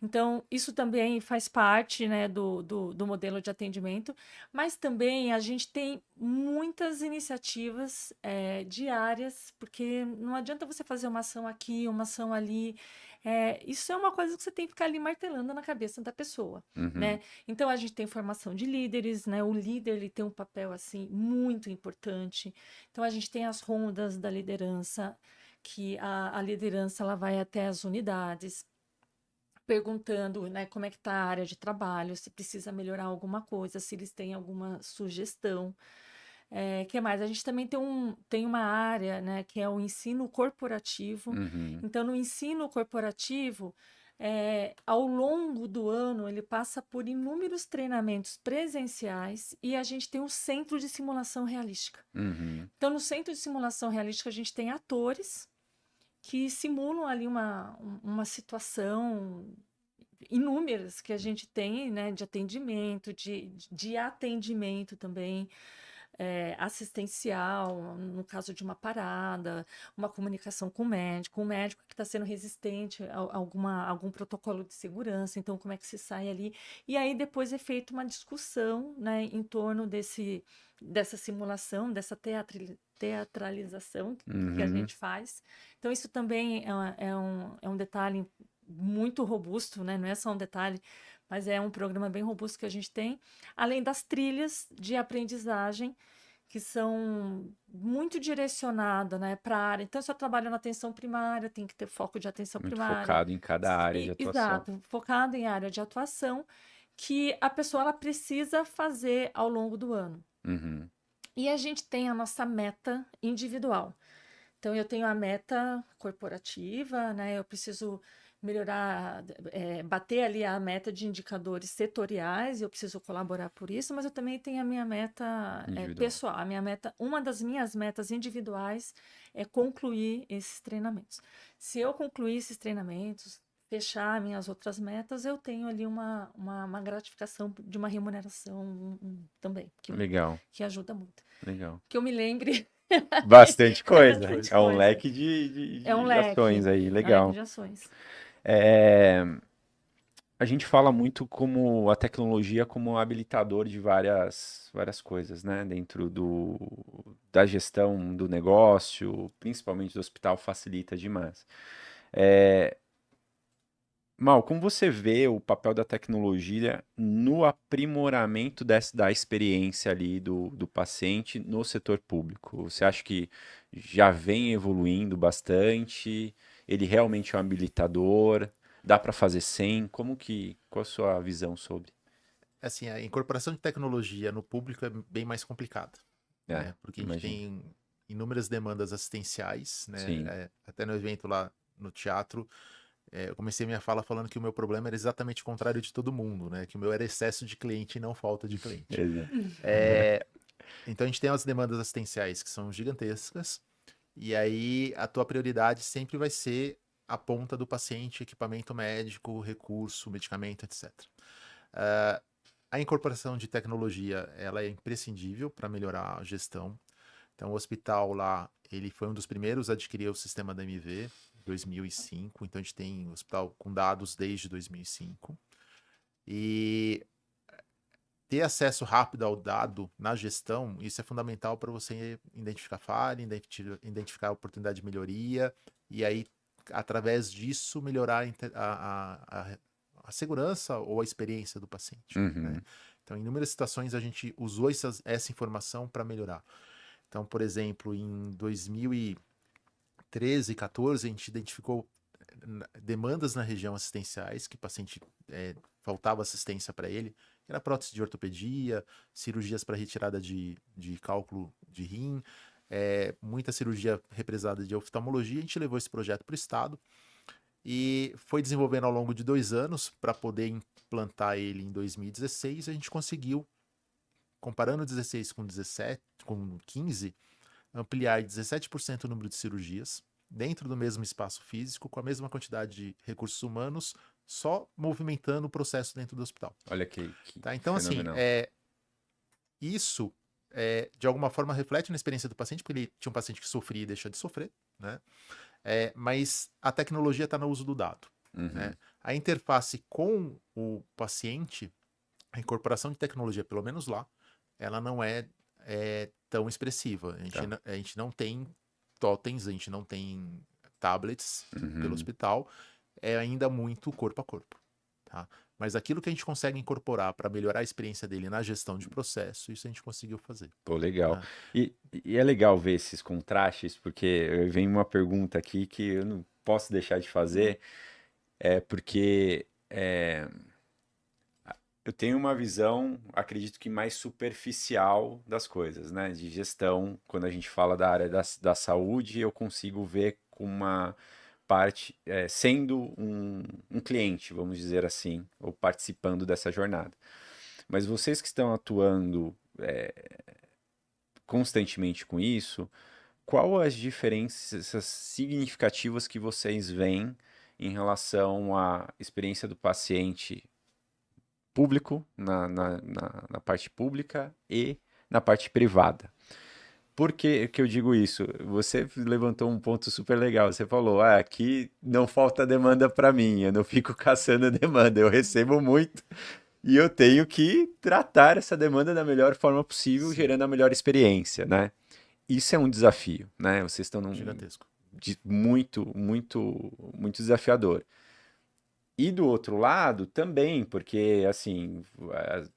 Então, isso também faz parte, né, do modelo de atendimento, mas também a gente tem muitas iniciativas diárias, porque não adianta você fazer uma ação aqui, uma ação ali. Isso é uma coisa que você tem que ficar ali martelando na cabeça da pessoa, né? Uhum. Então, a gente tem formação de líderes, né? O líder ele tem um papel assim muito importante. Então, a gente tem as rondas da liderança, que a liderança ela vai até as unidades perguntando, né, como é que está a área de trabalho, se precisa melhorar alguma coisa, se eles têm alguma sugestão. Que mais? A gente também tem uma área, né, que é o ensino corporativo. Uhum. Então, no ensino corporativo, ao longo do ano, ele passa por inúmeros treinamentos presenciais e a gente tem um centro de simulação realística. Uhum. Então, no centro de simulação realística, a gente tem atores que simulam ali uma situação inúmeras que a gente tem, né, de atendimento, de atendimento também, assistencial, no caso de uma parada, uma comunicação com o médico que está sendo resistente a algum protocolo de segurança, então como é que se sai ali? E aí depois é feita uma discussão, né, em torno dessa simulação, dessa teatralização que a Uhum. gente faz. Então, isso também é um detalhe muito robusto, né? Não é só um detalhe, mas é um programa bem robusto que a gente tem, além das trilhas de aprendizagem, que são muito direcionadas, né, para a área. Então, se eu trabalho na atenção primária, tem que ter foco de atenção Muito primária. focado em cada área de atuação. Exato, focado em área de atuação, que a pessoa ela precisa fazer ao longo do ano. Uhum. E a gente tem a nossa meta individual. Então, eu tenho a meta corporativa, né? Eu preciso melhorar, bater ali a meta de indicadores setoriais, eu preciso colaborar por isso, mas eu também tenho a minha meta Individual. pessoal. Uma das minhas metas individuais é concluir esses treinamentos. Se eu concluir esses treinamentos, fechar minhas outras metas, eu tenho ali uma gratificação de uma remuneração também, Legal, que ajuda muito. legal. Que eu me lembre. Bastante Tem coisa. bastante É um coisa. leque de, É um de ações leque, aí, é um leque legal. de ações. É, a gente fala muito como a tecnologia como habilitador de várias coisas, né? Dentro da gestão do negócio, principalmente do hospital, facilita demais. É, Mal, como você vê o papel da tecnologia no aprimoramento da experiência ali do paciente no setor público? Você acha que já vem evoluindo bastante? Ele realmente é um habilitador? Dá para fazer sem? Qual a sua visão sobre? assim, a incorporação de tecnologia no público é bem mais complicada, né? Porque a gente imagino. tem inúmeras demandas assistenciais, né? Sim. Até no evento lá no teatro, eu comecei minha fala falando que o meu problema era exatamente o contrário de todo mundo, né? Que o meu era excesso de cliente e não falta de cliente. Exato. Então a gente tem as demandas assistenciais que são gigantescas, e aí a tua prioridade sempre vai ser a ponta do paciente, equipamento médico, recurso, medicamento, etc. A incorporação de tecnologia, ela é imprescindível para melhorar a gestão. Então o hospital lá, ele foi um dos primeiros a adquirir o sistema da MV, 2005. Então a gente tem um hospital com dados desde 2005. E ter acesso rápido ao dado na gestão, isso é fundamental para você identificar falha, identificar a oportunidade de melhoria, e aí, através disso, melhorar a segurança ou a experiência do paciente, né? Uhum. Então, em inúmeras situações, a gente usou essa informação para melhorar. Então, por exemplo, em 2013 e 14, a gente identificou demandas na região assistenciais, que o paciente faltava assistência para ele, que era prótese de ortopedia, cirurgias para retirada de cálculo de rim, muita cirurgia represada de oftalmologia. A gente levou esse projeto para o Estado e foi desenvolvendo ao longo de 2 anos para poder implantar ele em 2016. A gente conseguiu, comparando 16 com 17, com 15, ampliar 17% o número de cirurgias dentro do mesmo espaço físico, com a mesma quantidade de recursos humanos, só movimentando o processo dentro do hospital. Olha que Tá? Então, assim, fenomenal. isso de alguma forma reflete na experiência do paciente, porque ele tinha um paciente que sofria e deixa de sofrer, né? Mas a tecnologia está no uso do dado. Uhum. Né? A interface com o paciente, a incorporação de tecnologia, pelo menos lá, ela não é tão expressiva. A gente não tem totens, a gente não tem tablets pelo hospital, é ainda muito corpo a corpo. Tá? Mas aquilo que a gente consegue incorporar para melhorar a experiência dele na gestão de processo, isso a gente conseguiu fazer. Pô, legal. Tá? E é legal ver esses contrastes, porque vem uma pergunta aqui que eu não posso deixar de fazer, porque eu tenho uma visão, acredito que mais superficial das coisas, né? De gestão, quando a gente fala da área da saúde, eu consigo ver com uma parte, sendo um cliente, vamos dizer assim, ou participando dessa jornada. Mas vocês que estão atuando constantemente com isso, qual as diferenças significativas que vocês veem em relação à experiência do paciente público, na parte pública e na parte privada? Por que eu digo isso? Você levantou um ponto super legal. Você falou, aqui não falta demanda para mim, eu não fico caçando demanda, eu recebo muito e eu tenho que tratar essa demanda da melhor forma possível, Sim, gerando a melhor experiência, né? Isso é um desafio, né? Vocês estão gigantesco. muito desafiador. E do outro lado também, porque assim,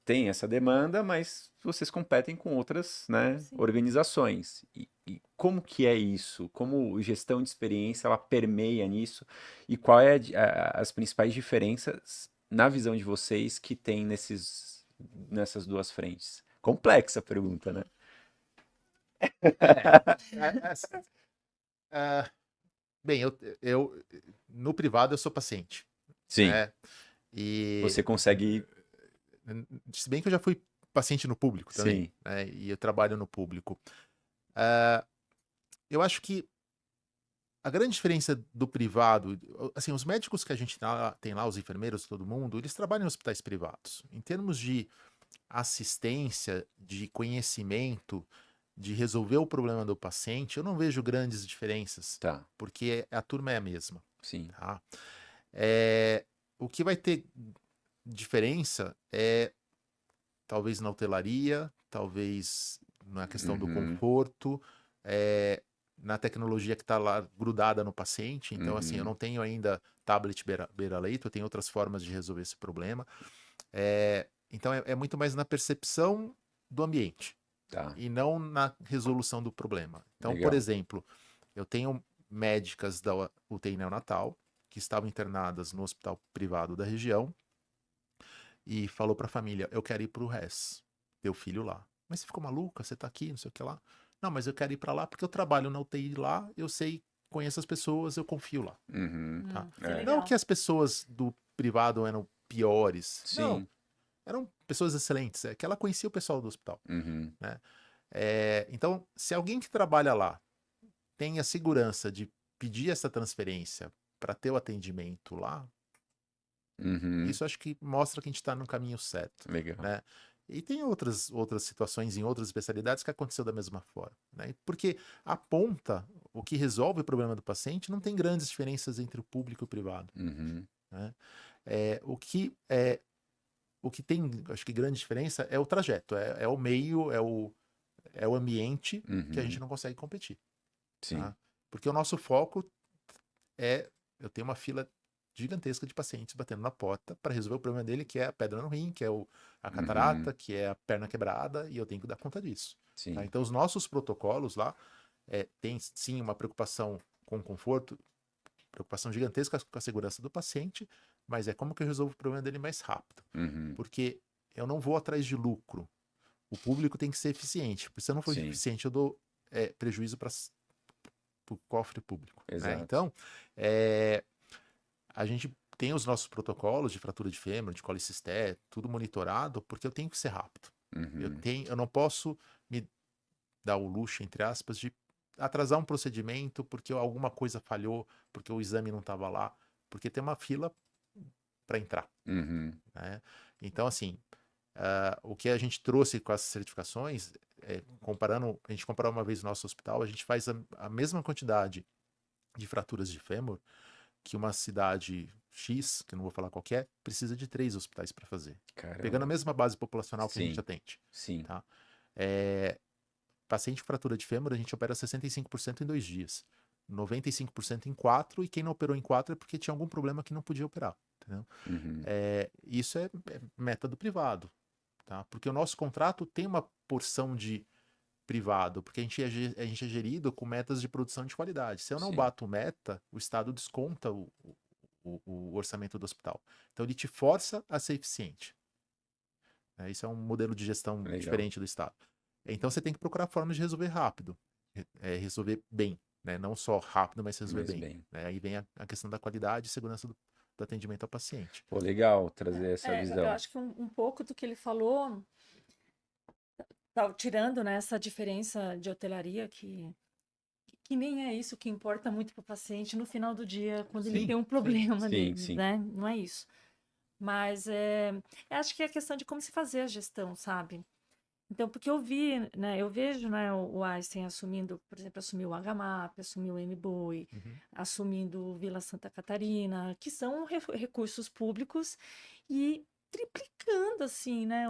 tem essa demanda, mas vocês competem com outras, né, Sim. organizações. E como que é isso? Como gestão de experiência ela permeia nisso? E qual é as principais diferenças na visão de vocês que tem nessas duas frentes? Complexa a pergunta, né? É, é, bem, no privado eu sou paciente, Sim, né? E você consegue. se bem que eu já fui paciente no público também, Sim, né? E eu trabalho no público. Eu acho que a grande diferença do privado, assim, os médicos que a gente tem lá, os enfermeiros, todo mundo, eles trabalham em hospitais privados. Em termos de assistência, de conhecimento, de resolver o problema do paciente, eu não vejo grandes diferenças, tá, porque a turma é a mesma, sim. tá? O que vai ter diferença é talvez na hotelaria, talvez na questão do Uhum, conforto, na tecnologia que está lá grudada no paciente. Então, assim, eu uhum, não tenho ainda tablet beira-leito, eu tenho outras formas de resolver esse problema. Então, é muito mais na percepção do ambiente tá, e não na resolução do problema. Então, por legal. exemplo, eu tenho médicas da UTI neonatal que estavam internadas no hospital privado da região e falou pra família, eu quero ir pro RES, teu filho lá. Mas você ficou maluca? Você tá aqui, não sei o que lá. Não, mas eu quero ir pra lá porque eu trabalho na UTI lá, eu sei, conheço as pessoas, eu confio lá. Uhum. Tá? Que É. Não legal. que as pessoas do privado eram piores. Não, Sim. eram pessoas excelentes. É que ela conhecia o pessoal do hospital. Uhum. Né? Então, se alguém que trabalha lá tem a segurança de pedir essa transferência para ter o atendimento lá, Uhum. isso acho que mostra que a gente está no caminho certo. Legal. Né? E tem outras situações em outras especialidades que aconteceu da mesma forma. Né? Porque aponta o que resolve o problema do paciente, não tem grandes diferenças entre o público e o privado. Uhum. Né? O que tem, acho que grande diferença é o trajeto, é o meio, é o ambiente que a gente Uhum. não consegue competir. Sim. Tá? Porque o nosso foco eu tenho uma fila gigantesca de pacientes batendo na porta para resolver o problema dele, que é a pedra no rim, que é a catarata, Uhum. que é a perna quebrada, e eu tenho que dar conta disso. Tá? Sim. Então, os nossos protocolos lá tem sim uma preocupação com o conforto, preocupação gigantesca com a segurança do paciente, mas é como que eu resolvo o problema dele mais rápido. Uhum. Porque eu não vou atrás de lucro. O público tem que ser eficiente. Porque se eu não for Sim. eficiente, eu dou prejuízo para o cofre público. Né? Exato. Então, a gente tem os nossos protocolos de fratura de fêmur, de colecisté, tudo monitorado, porque eu tenho que ser rápido. Uhum. Eu não posso me dar o luxo, entre aspas, de atrasar um procedimento porque alguma coisa falhou, porque o exame não estava lá, porque tem uma fila para entrar. Uhum. Né? Então, assim, o que a gente trouxe com as certificações, a gente comparou uma vez no nosso hospital, a gente faz a mesma quantidade de fraturas de fêmur que uma cidade X, que eu não vou falar qual que é, precisa de 3 hospitais para fazer. Caramba. Pegando a mesma base populacional que a gente Sim. atende. Sim. Tá? Paciente com fratura de fêmur, a gente opera 65% em 2 dias. 95% em 4, e quem não operou em 4 é porque tinha algum problema que não podia operar. Entendeu? Uhum. Isso é meta do privado. Tá? Porque o nosso contrato tem uma porção de privado, porque a gente é gerido com metas de produção de qualidade. Se eu não Sim. bato meta, o Estado desconta o orçamento do hospital. Então ele te força a ser eficiente. Isso é um modelo de gestão Legal. diferente do Estado. Então você tem que procurar formas de resolver rápido, resolver bem, né? Não só rápido, mas resolver Mas bem. Né? Aí vem a questão da qualidade e segurança do atendimento ao paciente. Pô, legal trazer essa Eu visão. acho que um pouco do que ele falou, tirando, né, essa diferença de hotelaria, que nem é isso que importa muito para o paciente no final do dia, quando ele Sim, tem um sim. problema Sim, ali, sim. né? Não é isso. Mas eu acho que é a questão de como se fazer a gestão, sabe? Então, porque eu vi, né, eu vejo, né, o Einstein assumindo, por exemplo, assumiu o HMAP, assumiu o MBOI, Uhum. assumindo o Vila Santa Catarina, que são recursos públicos, e triplicando, assim, né,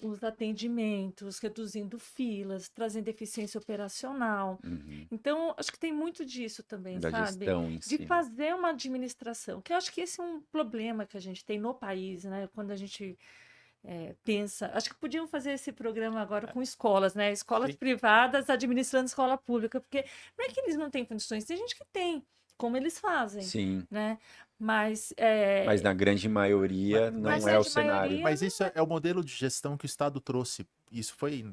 os atendimentos, reduzindo filas, trazendo eficiência operacional. Uhum. Então, acho que tem muito disso também, Da sabe? gestão em De si. fazer uma administração, que eu acho que esse é um problema que a gente tem no país, né? Quando a gente pensa. Acho que podiam fazer esse programa agora com escolas, né? Escolas Sim. privadas administrando escola pública, porque não é que eles não têm condições, tem gente que tem, como eles fazem, Sim. né? Mas, Mas na grande maioria não Mas é a o de cenário. maioria- Mas isso é o modelo de gestão que o Estado trouxe. Isso foi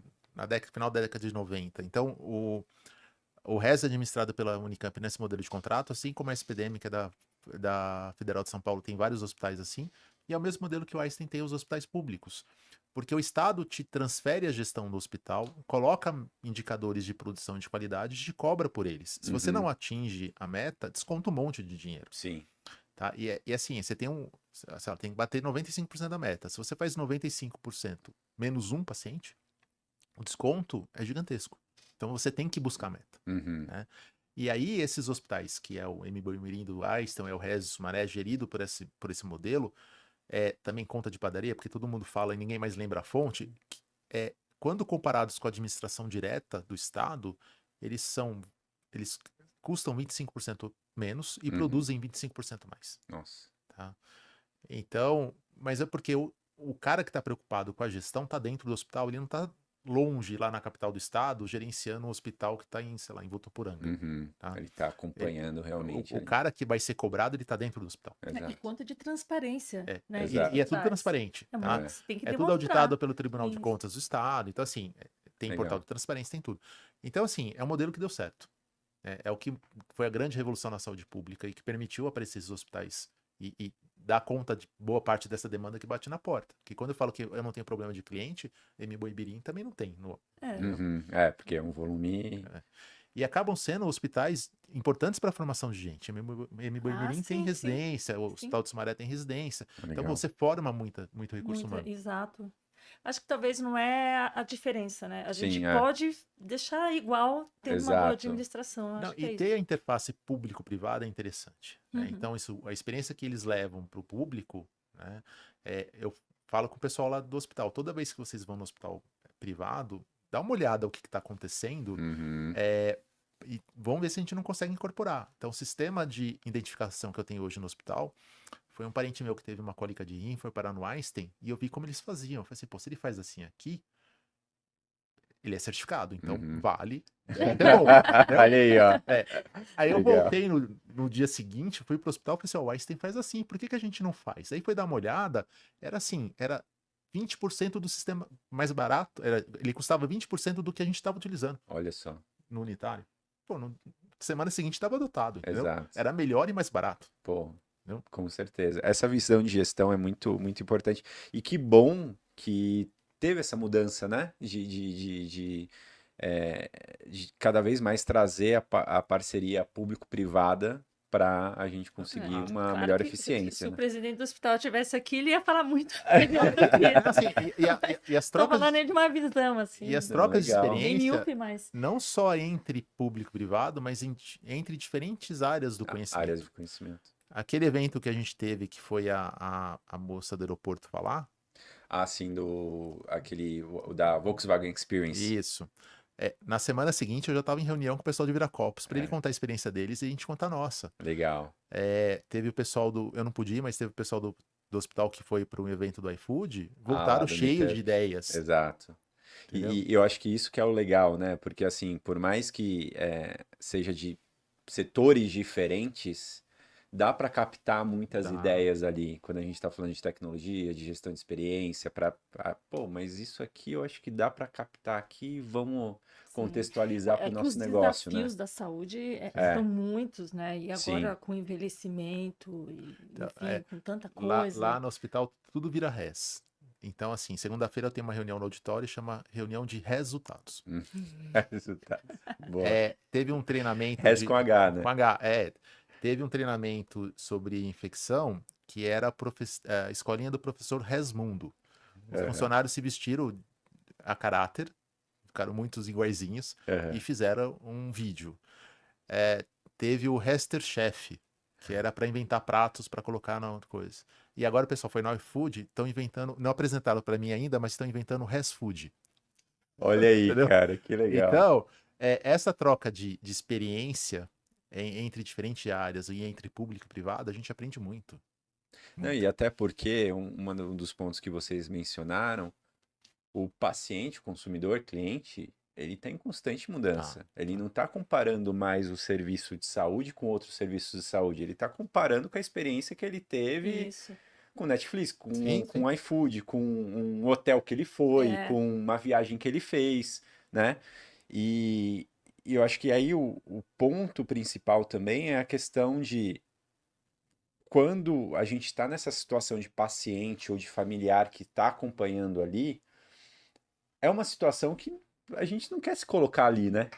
final da década de 90. Então, o RES é administrado pela Unicamp nesse modelo de contrato, assim como a SPDM, que é da Federal de São Paulo, tem vários hospitais assim, e é o mesmo modelo que o Einstein tem os hospitais públicos. Porque o Estado te transfere a gestão do hospital, coloca indicadores de produção de qualidade e te cobra por eles. Se você Uhum. não atinge a meta, desconta um monte de dinheiro. Sim. Tá? E assim, você tem tem que bater 95% da meta. Se você faz 95% menos um paciente, o desconto é gigantesco. Então você tem que buscar a meta. Uhum. Né? E aí, esses hospitais, que é o MBOI do Einstein, é o Regis Sumaré, gerido por esse modelo, também conta de padaria, porque todo mundo fala e ninguém mais lembra a fonte, quando comparados com a administração direta do Estado, eles custam 25% menos e Uhum. produzem 25% mais. Nossa. Tá? Então, mas é porque o cara que está preocupado com a gestão está dentro do hospital, ele não está longe, lá na capital do estado, gerenciando um hospital que está em, sei lá, em Votuporanga. Uhum. Tá? Ele tá acompanhando realmente O ali. cara que vai ser cobrado, ele está dentro do hospital. E Exato. quanto de transparência, né? que Exato. E é isso tudo traz. transparente. É Tá? muito, você tem que É tudo demonstrar. auditado pelo Tribunal de Isso. Contas do Estado. Então, assim, tem Legal. portal de transparência, tem tudo. Então, assim, é um modelo que deu certo. É o que foi a grande revolução na saúde pública e que permitiu aparecer esses hospitais e dar conta de boa parte dessa demanda que bate na porta. Porque quando eu falo que eu não tenho problema de cliente, Boimirim também não tem. É. Uhum. Porque é um volume. E acabam sendo hospitais importantes para a formação de gente. Boimirim tem sim, residência, o sim. Hospital do Sumaré tem residência. Então Legal. você forma muito recurso Muito, humano. exato. Acho que talvez não é a diferença, né? A gente Sim, pode deixar igual tendo uma boa Exato. administração. Não, Acho que e é ter isso. a interface público-privada é interessante. Né? Uhum. Então, a experiência que eles levam para o público, né, eu falo com o pessoal lá do hospital. Toda vez que vocês vão no hospital privado, dá uma olhada o que está acontecendo Uhum. e vamos ver se a gente não consegue incorporar. Então, o sistema de identificação que eu tenho hoje no hospital foi um parente meu que teve uma cólica de rim, foi parar no Einstein, e eu vi como eles faziam. Eu falei assim, pô, se ele faz assim aqui, ele é certificado, então Uhum. vale. É bom, né? Olha aí, ó. Aí eu Legal. voltei no dia seguinte, fui pro hospital e falei assim, ó, o Einstein faz assim, por que a gente não faz? Aí foi dar uma olhada, era assim, era 20% do sistema mais barato, ele custava 20% do que a gente estava utilizando Olha só. no unitário. Pô, semana seguinte estava adotado, entendeu? Exato. Era melhor e mais barato. Pô, Entendeu? com certeza. Essa visão de gestão é muito, muito importante. E que bom que teve essa mudança, né? De cada vez mais trazer a parceria público-privada para a gente conseguir uma Claro melhor que eficiência, se o né? presidente do hospital estivesse aqui, ele ia falar muito melhor do que Assim, e as Tô trocas, falando de uma visão, assim, e as Não, trocas de legal. bem experiência, míope, mas... não só entre público e privado, mas entre diferentes áreas do Áreas conhecimento. de conhecimento. Aquele evento que a gente teve, que foi a moça do aeroporto falar, Sim, o da Volkswagen Experience. isso. Na semana seguinte eu já estava em reunião com o pessoal de Viracopos para ele É. contar a experiência deles e a gente contar a nossa. Legal. Teve o pessoal eu não pude ir, mas teve o pessoal do hospital que foi para um evento do iFood, voltaram lá do cheios Meetup. de ideias. Exato. Entendeu? E eu acho que isso que é o legal, né? Porque assim, por mais que seja de setores diferentes, dá para captar muitas Dá. ideias ali, quando a gente está falando de tecnologia, de gestão de experiência, pô, mas isso aqui eu acho que dá para captar aqui, vamos contextualizar para o que nosso os negócio, né? desafios da saúde É. são muitos, né? E Sim. agora com o envelhecimento, Então, enfim, com tanta Lá coisa. no hospital tudo vira res. Então, assim, segunda-feira eu tenho uma reunião no auditório, chama reunião de resultados. Resultado. Boa. Teve um treinamento Res com H, né? com H, teve um treinamento sobre infecção que era a escolinha do professor Resmundo. Os Aham. funcionários se vestiram a caráter, ficaram muitos iguaizinhos Aham. e fizeram um vídeo. Teve o Hester Chef, que era para inventar pratos para colocar na coisa. E agora o pessoal foi no iFood, estão inventando, não apresentaram para mim ainda, mas estão inventando o Res Food. Olha aí, Entendeu? cara, que legal. Então, essa troca de experiência entre diferentes áreas e entre público e privado, a gente aprende muito. Não, e até porque um dos pontos que vocês mencionaram, o paciente, o consumidor, cliente, ele está em constante mudança. Ele não está comparando mais o serviço de saúde com outros serviços de saúde. Ele está comparando com a experiência que ele teve Isso. com Netflix, Sim, com iFood, com um hotel que ele foi, com uma viagem que ele fez, né? E eu acho que aí o ponto principal também é a questão de quando a gente está nessa situação de paciente ou de familiar que está acompanhando ali, é uma situação que a gente não quer se colocar ali, né?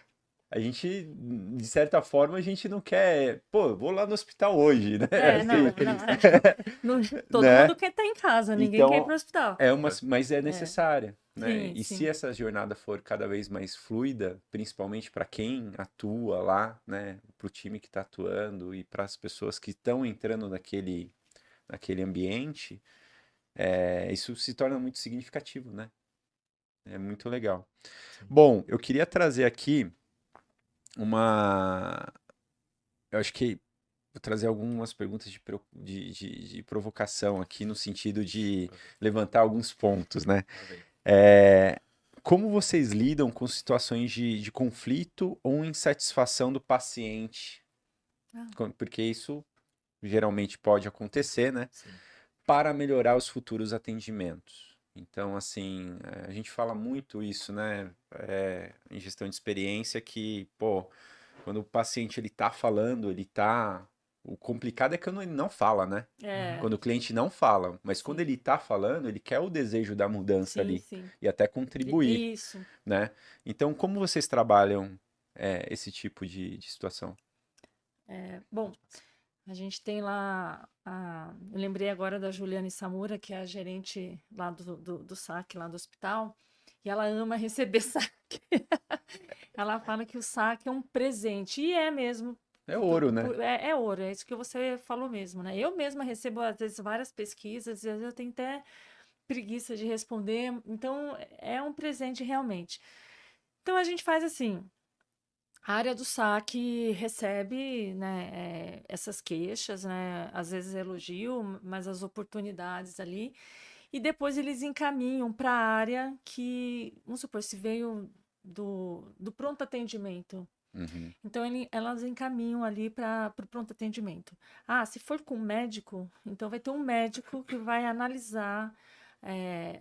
A gente, de certa forma, a gente não quer, pô, eu vou lá no hospital hoje, né? Todo Né? mundo quer estar em casa, ninguém Então, quer ir para o hospital. mas é necessária, né? Sim, E sim. se essa jornada for cada vez mais fluida, principalmente para quem atua lá, né? Para o time que está atuando e para as pessoas que estão entrando naquele ambiente, isso se torna muito significativo, né? É muito legal. Bom, eu queria trazer aqui eu acho que vou trazer algumas perguntas de provocação aqui no sentido de levantar alguns pontos, né? como vocês lidam com situações de conflito ou insatisfação do paciente? Ah, Porque isso geralmente pode acontecer, né? Sim. Para melhorar os futuros atendimentos. Então, assim, a gente fala muito isso, né? Em gestão de experiência, que, pô, quando o paciente ele tá falando, ele tá. O complicado é quando ele não fala, né? é, Quando o cliente não fala, mas quando sim, ele tá falando, ele quer o desejo da mudança sim, ali sim. e até contribuir, Isso. né? Então, como vocês trabalham esse tipo de situação? Bom, a gente tem lá, eu lembrei agora da Juliane Samura, que é a gerente lá do SAC, lá do hospital, e ela ama receber saque. Ela fala que o saque é um presente, e é mesmo. É ouro, né? É ouro, é isso que você falou mesmo, né? Eu mesma recebo, às vezes, várias pesquisas, e às vezes eu tenho até preguiça de responder, então é um presente realmente. Então a gente faz assim. A área do saque recebe, né, essas queixas, né, às vezes elogio, mas as oportunidades ali, e depois eles encaminham para a área que, vamos supor, se veio do pronto atendimento. Uhum, Então elas encaminham ali para o pronto atendimento. Ah, se for com médico, então vai ter um médico que vai analisar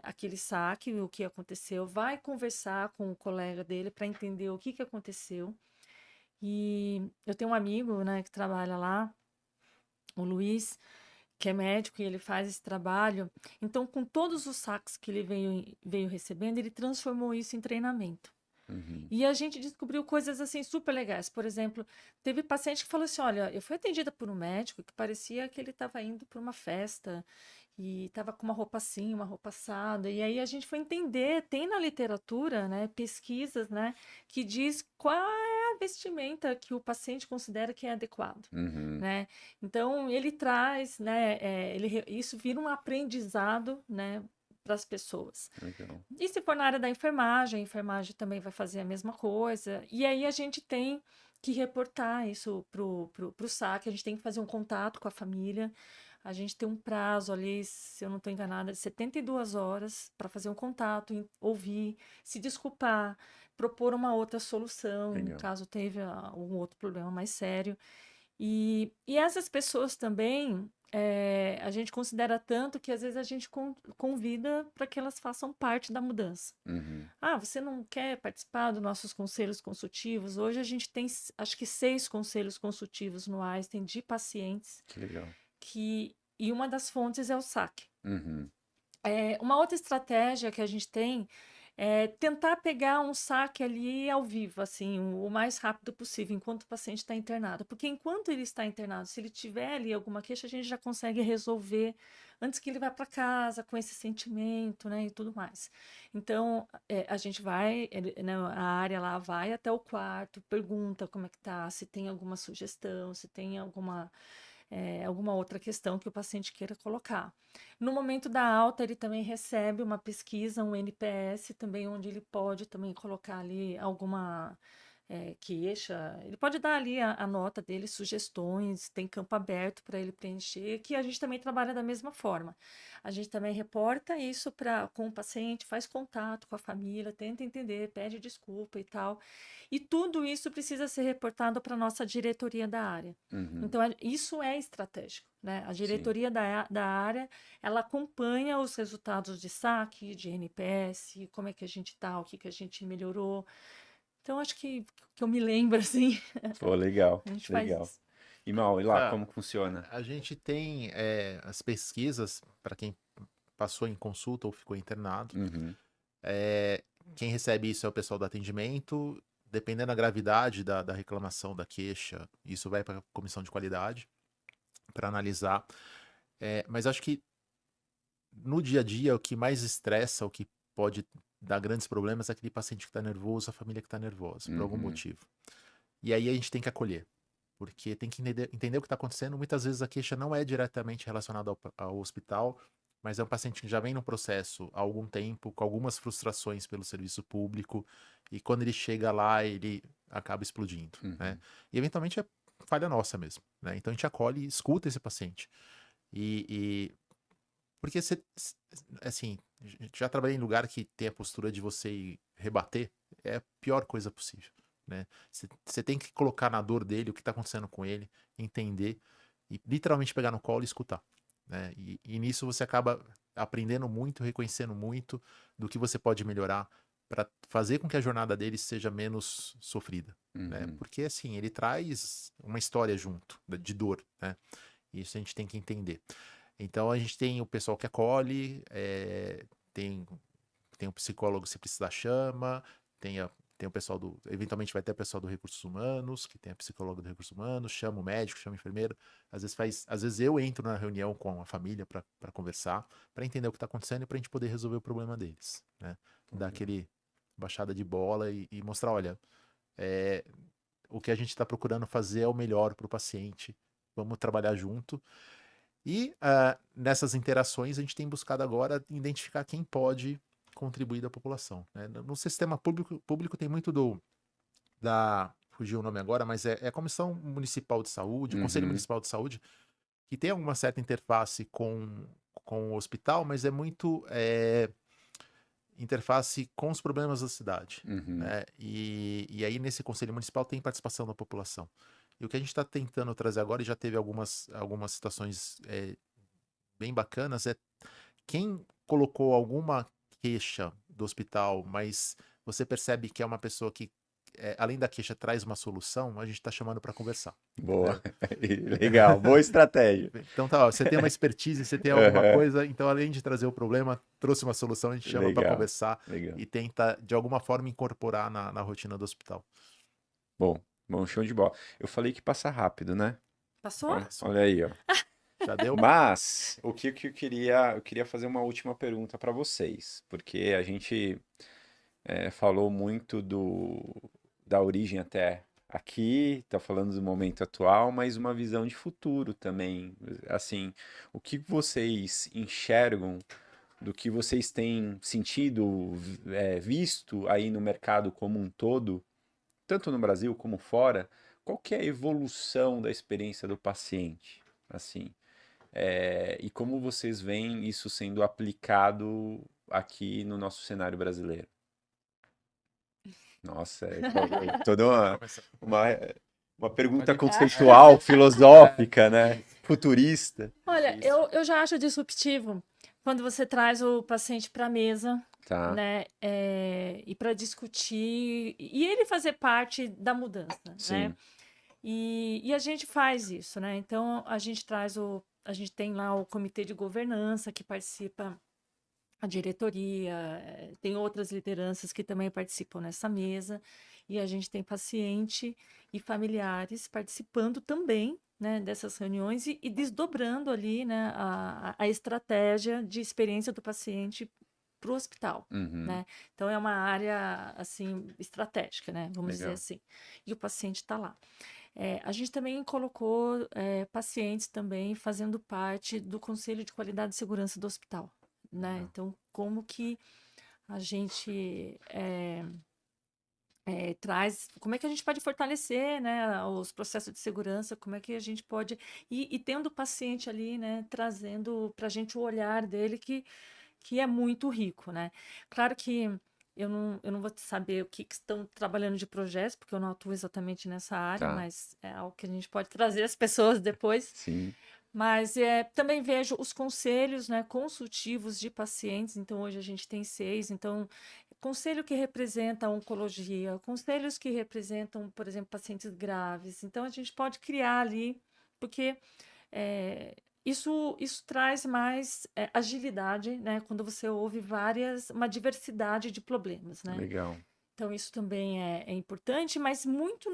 aquele saque, o que aconteceu, vai conversar com o colega dele para entender o que aconteceu. E eu tenho um amigo, né, que trabalha lá, o Luiz, que é médico e ele faz esse trabalho. Então, com todos os saques que ele veio recebendo, ele transformou isso em treinamento. uhum. E a gente descobriu coisas assim super legais. Por exemplo, teve paciente que falou assim: olha, eu fui atendida por um médico que parecia que ele estava indo para uma festa e estava com uma roupa assim, uma roupa assada. E aí a gente foi entender, tem na literatura, né, pesquisas, né, que diz qual é a vestimenta que o paciente considera que é adequado. Uhum, Né? Então ele traz, né, isso vira um aprendizado, né, para as pessoas. legal. E se for na área da enfermagem, a enfermagem também vai fazer a mesma coisa. E aí a gente tem que reportar isso pro SAC, a gente tem que fazer um contato com a família. A gente tem um prazo ali, se eu não estou enganada, de 72 horas para fazer um contato, ouvir, se desculpar, propor uma outra solução, Legal. caso teve algum outro problema mais sério. E essas pessoas também, a gente considera tanto que às vezes a gente convida para que elas façam parte da mudança. Uhum, Ah, você não quer participar dos nossos conselhos consultivos? Hoje a gente tem, acho que 6 conselhos consultivos no Einstein de pacientes, que legal. e uma das fontes é o SAC. Uhum, Uma outra estratégia que a gente tem é tentar pegar um saque ali ao vivo, assim, o mais rápido possível, enquanto o paciente está internado. Porque enquanto ele está internado, se ele tiver ali alguma queixa, a gente já consegue resolver antes que ele vá para casa com esse sentimento, né, e tudo mais. Então, a gente vai, né, a área lá vai até o quarto, pergunta como é que tá, se tem alguma sugestão, se tem alguma outra questão que o paciente queira colocar. No momento da alta, ele também recebe uma pesquisa, um NPS também, onde ele pode também colocar ali alguma queixa. Ele pode dar ali a nota dele, sugestões, tem campo aberto para ele preencher, que a gente também trabalha da mesma forma. A gente também reporta isso com o paciente, faz contato com a família, tenta entender, pede desculpa e tal. E tudo isso precisa ser reportado para a nossa diretoria da área. uhum, Então, isso é estratégico, né? A sim. diretoria da área, ela acompanha os resultados de saque, de NPS, como é que a gente está, o que que a gente melhorou. Então, acho que eu me lembro, assim, Pô, legal, a gente faz legal. isso. E Mal, e lá, Ah, como funciona? a gente tem as pesquisas, para quem passou em consulta ou ficou internado. Uhum, É, quem recebe isso é o pessoal do atendimento. Dependendo da gravidade da reclamação, da queixa, isso vai para a comissão de qualidade para analisar. Mas acho que no dia a dia, o que mais estressa, o que pode dar grandes problemas é aquele paciente que está nervoso, a família que está nervosa, por algum uhum, motivo. E aí a gente tem que acolher, porque tem que entender o que está acontecendo. Muitas vezes a queixa não é diretamente relacionada ao hospital, mas é um paciente que já vem no processo há algum tempo, com algumas frustrações pelo serviço público, e quando ele chega lá, ele acaba explodindo, né? uhum, E eventualmente é falha nossa mesmo, né? Então a gente acolhe e escuta esse paciente. E porque assim, já trabalhei em lugar que tem a postura de você ir rebater, é a pior coisa possível, né? Você tem que colocar na dor dele o que está acontecendo com ele, entender e literalmente pegar no colo e escutar, né? E nisso você acaba aprendendo muito, reconhecendo muito do que você pode melhorar para fazer com que a jornada dele seja menos sofrida, né? Uhum. Porque assim, ele traz uma história junto de dor, né? Isso a gente tem que entender. Então a gente tem o pessoal que acolhe, tem, tem o psicólogo se precisar chama, tem o pessoal do. Eventualmente vai ter o pessoal do recursos humanos, que tem a psicóloga do recursos humanos, chama o médico, chama o enfermeiro. Às vezes eu entro na reunião com a família para conversar, para entender o que está acontecendo e para a gente poder resolver o problema deles, né? Dar aquele baixada de bola e mostrar, olha, o que a gente está procurando fazer é o melhor para o paciente. Vamos trabalhar junto. E nessas interações a gente tem buscado agora identificar quem pode contribuir da população, né? No sistema público tem muito fugiu o nome agora, mas é a Comissão Municipal de Saúde, o Conselho Uhum. Municipal de Saúde, que tem alguma certa interface com o hospital, mas é muito interface com os problemas da cidade, Uhum. né? E aí nesse Conselho Municipal tem participação da população. E o que a gente está tentando trazer agora, e já teve algumas situações bem bacanas, é quem colocou alguma queixa do hospital, mas você percebe que é uma pessoa que, além da queixa, traz uma solução, a gente está chamando para conversar. Boa. Né? Legal, boa estratégia. Então tá, ó, você tem uma expertise, você tem alguma Aham. coisa, então além de trazer o problema, trouxe uma solução, a gente chama para Legal, conversar legal. e tenta, de alguma forma, incorporar na rotina do hospital. Bom, bom, show de bola. Eu falei que passa rápido, né? Passou? Olha aí, ó. Já deu? Mas o que que eu queria fazer uma última pergunta para vocês, porque a gente falou muito da origem até aqui, tá falando do momento atual, mas uma visão de futuro também. Assim, o que vocês enxergam do que vocês têm sentido, visto aí no mercado como um todo, tanto no Brasil como fora, qual que é a evolução da experiência do paciente? Assim, e como vocês veem isso sendo aplicado aqui no nosso cenário brasileiro? Nossa, toda Começa. uma, uma pergunta Pode ir. conceitual, filosófica, né? Futurista. Olha, Isso. eu já acho disruptivo quando você traz o paciente para a mesa, Tá, né, e para discutir, e ele fazer parte da mudança, né? sim. E a gente faz isso, né? Então a gente a gente tem lá o comitê de governança que participa, a diretoria, tem outras lideranças que também participam nessa mesa, e a gente tem paciente e familiares participando também, né, dessas reuniões e desdobrando ali, né, a estratégia de experiência do paciente para o hospital, Uhum, né? Então é uma área assim estratégica, né? Vamos dizer legal. assim. E o paciente está lá. A gente também colocou pacientes também fazendo parte do Conselho de Qualidade e Segurança do hospital, né? Legal. Então, como que a gente traz, como é que a gente pode fortalecer, né, os processos de segurança, como é que a gente pode, e tendo o paciente ali, né, trazendo para a gente o olhar dele que é muito rico, né? Claro que eu não vou saber o que estão trabalhando de projetos, porque eu não atuo exatamente nessa área, Tá, mas é algo que a gente pode trazer as pessoas depois. sim. Mas também vejo os conselhos, né, consultivos de pacientes. Então, hoje a gente tem 6. Então, conselho que representa a oncologia, conselhos que representam, por exemplo, pacientes graves. Então, a gente pode criar ali, porque isso traz mais agilidade, né, quando você ouve uma diversidade de problemas, né? Legal, Então, isso também é importante, mas muito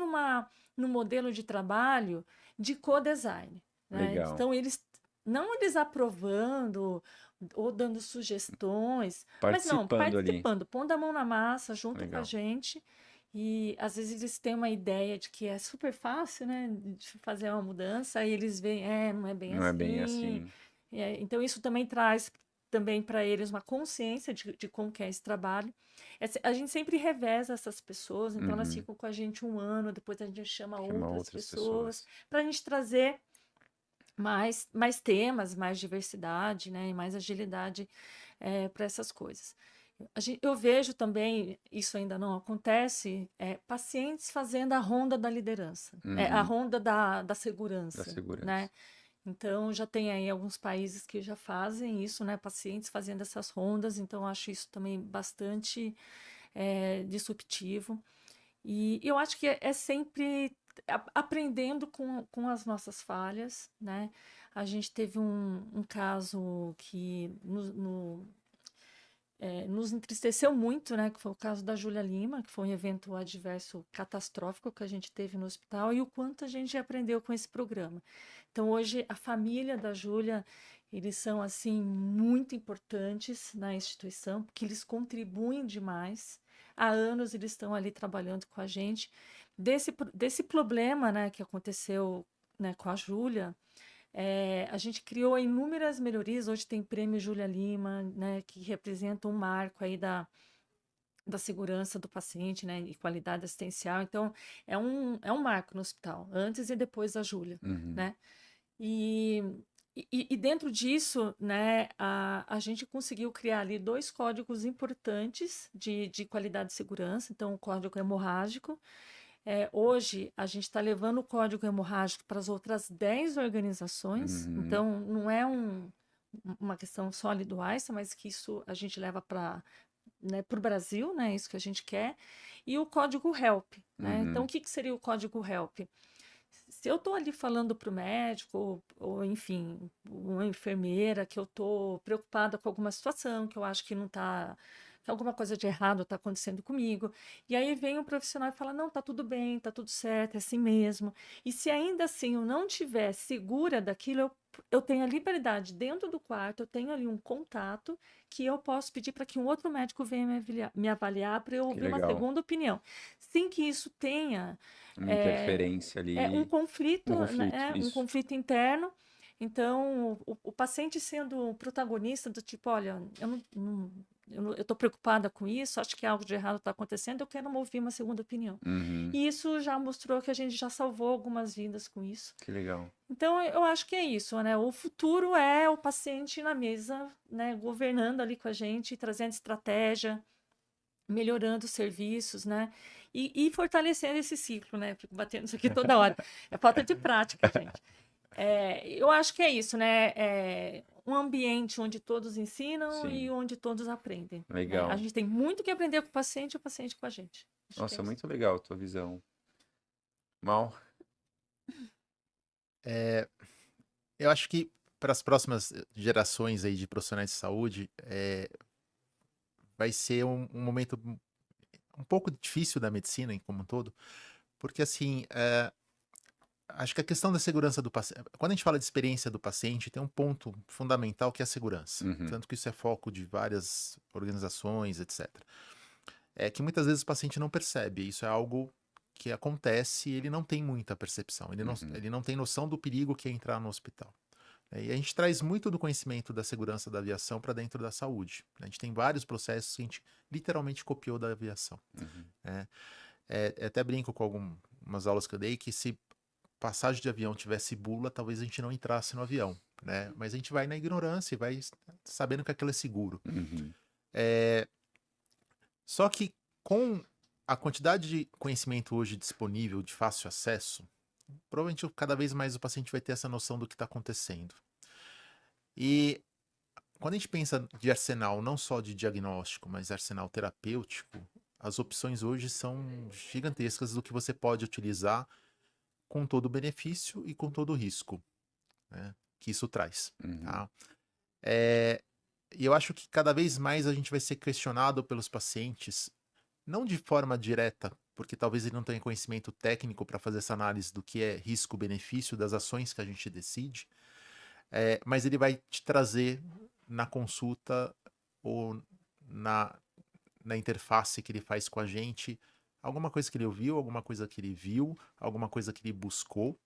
no modelo de trabalho de co-design, né? legal. Então, não eles aprovando ou dando sugestões, mas não, Participando ali. participando, pondo a mão na massa junto com a Legal. gente. E às vezes eles têm uma ideia de que é super fácil, né, de fazer uma mudança, e eles veem, não é bem Não é bem assim. assim. Então, isso também traz também para eles uma consciência de como que é esse trabalho. A gente sempre reveza essas pessoas, então elas Uhum. ficam com a gente um ano, depois a gente chama Chama outras outras pessoas, pessoas. para a gente trazer mais temas, mais diversidade, né, e mais agilidade para essas coisas. Eu vejo também, isso ainda não acontece, pacientes fazendo a ronda da liderança, a Uhum. ronda da Da segurança, né? segurança. Então, já tem aí alguns países que já fazem isso, né? Pacientes fazendo essas rondas, então acho isso também bastante disruptivo. E eu acho que é sempre aprendendo com as nossas falhas, né? A gente teve um caso que nos entristeceu muito, né? Que foi o caso da Júlia Lima, que foi um evento adverso catastrófico que a gente teve no hospital e o quanto a gente aprendeu com esse programa. Então, hoje, a família da Júlia, eles são, assim, muito importantes na instituição, porque eles contribuem demais. Há anos eles estão ali trabalhando com a gente. Desse problema, né, que aconteceu, né, com a Júlia, a gente criou inúmeras melhorias. Hoje tem prêmio Júlia Lima, né, que representa um marco aí da segurança do paciente, né, e qualidade assistencial. Então, é um marco no hospital, antes e depois da Júlia, Uhum. né? E, e dentro disso, né, a gente conseguiu criar ali 2 códigos importantes de qualidade e segurança. Então, o código hemorrágico. Hoje, a gente está levando o código hemorrágico para as outras 10 organizações. Uhum. Então, não é uma questão só ali do Einstein, mas que isso a gente leva para, né, o Brasil, né? Isso que a gente quer. E o código HELP, né? Então, Uhum. o que seria o código HELP? Se eu estou ali falando para o médico, ou, enfim, uma enfermeira, que eu estou preocupada com alguma situação, que eu acho que não está, que alguma coisa de errado está acontecendo comigo, e aí vem um profissional e fala, não, tá tudo bem, tá tudo certo, é assim mesmo. E se ainda assim eu não estiver segura daquilo, eu tenho a liberdade dentro do quarto, eu tenho ali um contato que eu posso pedir para que um outro médico venha me avaliar para eu Que ouvir uma legal. segunda opinião, sem que isso tenha Uma é, interferência um ali, conflito, um conflito, né, um isso. conflito interno. Então, o paciente sendo o protagonista do tipo, olha, eu estou preocupada com isso, acho que algo de errado está acontecendo, eu quero ouvir uma segunda opinião. Uhum. E isso já mostrou que a gente já salvou algumas vidas com isso. Que legal. Então, eu acho que é isso, né? O futuro é o paciente na mesa, né, governando ali com a gente, trazendo estratégia, melhorando os serviços, né? E fortalecendo esse ciclo, né? Fico batendo isso aqui toda hora. É falta de prática, gente. Eu acho que é isso, né? Um ambiente onde todos ensinam e Sim, onde todos aprendem, né? A legal. gente tem muito que aprender com o paciente e o paciente com a gente. Acho que é Nossa, isso. muito legal a tua visão. Mal? É, eu acho que para as próximas gerações aí de profissionais de saúde, vai ser um momento um pouco difícil da medicina em como um todo, porque assim, acho que a questão da segurança do paciente, quando a gente fala de experiência do paciente, tem um ponto fundamental que é a segurança. Uhum. Tanto que isso é foco de várias organizações, etc. É que muitas vezes o paciente não percebe, isso é algo que acontece e ele não tem muita percepção, Uhum. ele não tem noção do perigo que é entrar no hospital. E a gente traz muito do conhecimento da segurança da aviação para dentro da saúde. A gente tem vários processos que a gente literalmente copiou da aviação. Uhum. Né? Até brinco com algumas aulas que eu dei que se passagem de avião tivesse bula, talvez a gente não entrasse no avião. Né? Mas a gente vai na ignorância e vai sabendo que aquilo é seguro. Uhum. Só que com a quantidade de conhecimento hoje disponível, de fácil acesso, provavelmente cada vez mais o paciente vai ter essa noção do que está acontecendo. E quando a gente pensa de arsenal não só de diagnóstico, mas arsenal terapêutico, as opções hoje são gigantescas do que você pode utilizar com todo o benefício e com todo o risco, né, que isso traz. Uhum. Tá? E eu acho que cada vez mais a gente vai ser questionado pelos pacientes, não de forma direta, porque talvez ele não tenha conhecimento técnico para fazer essa análise do que é risco-benefício das ações que a gente decide, mas ele vai te trazer na consulta ou na interface que ele faz com a gente alguma coisa que ele ouviu, alguma coisa que ele viu, alguma coisa que ele buscou.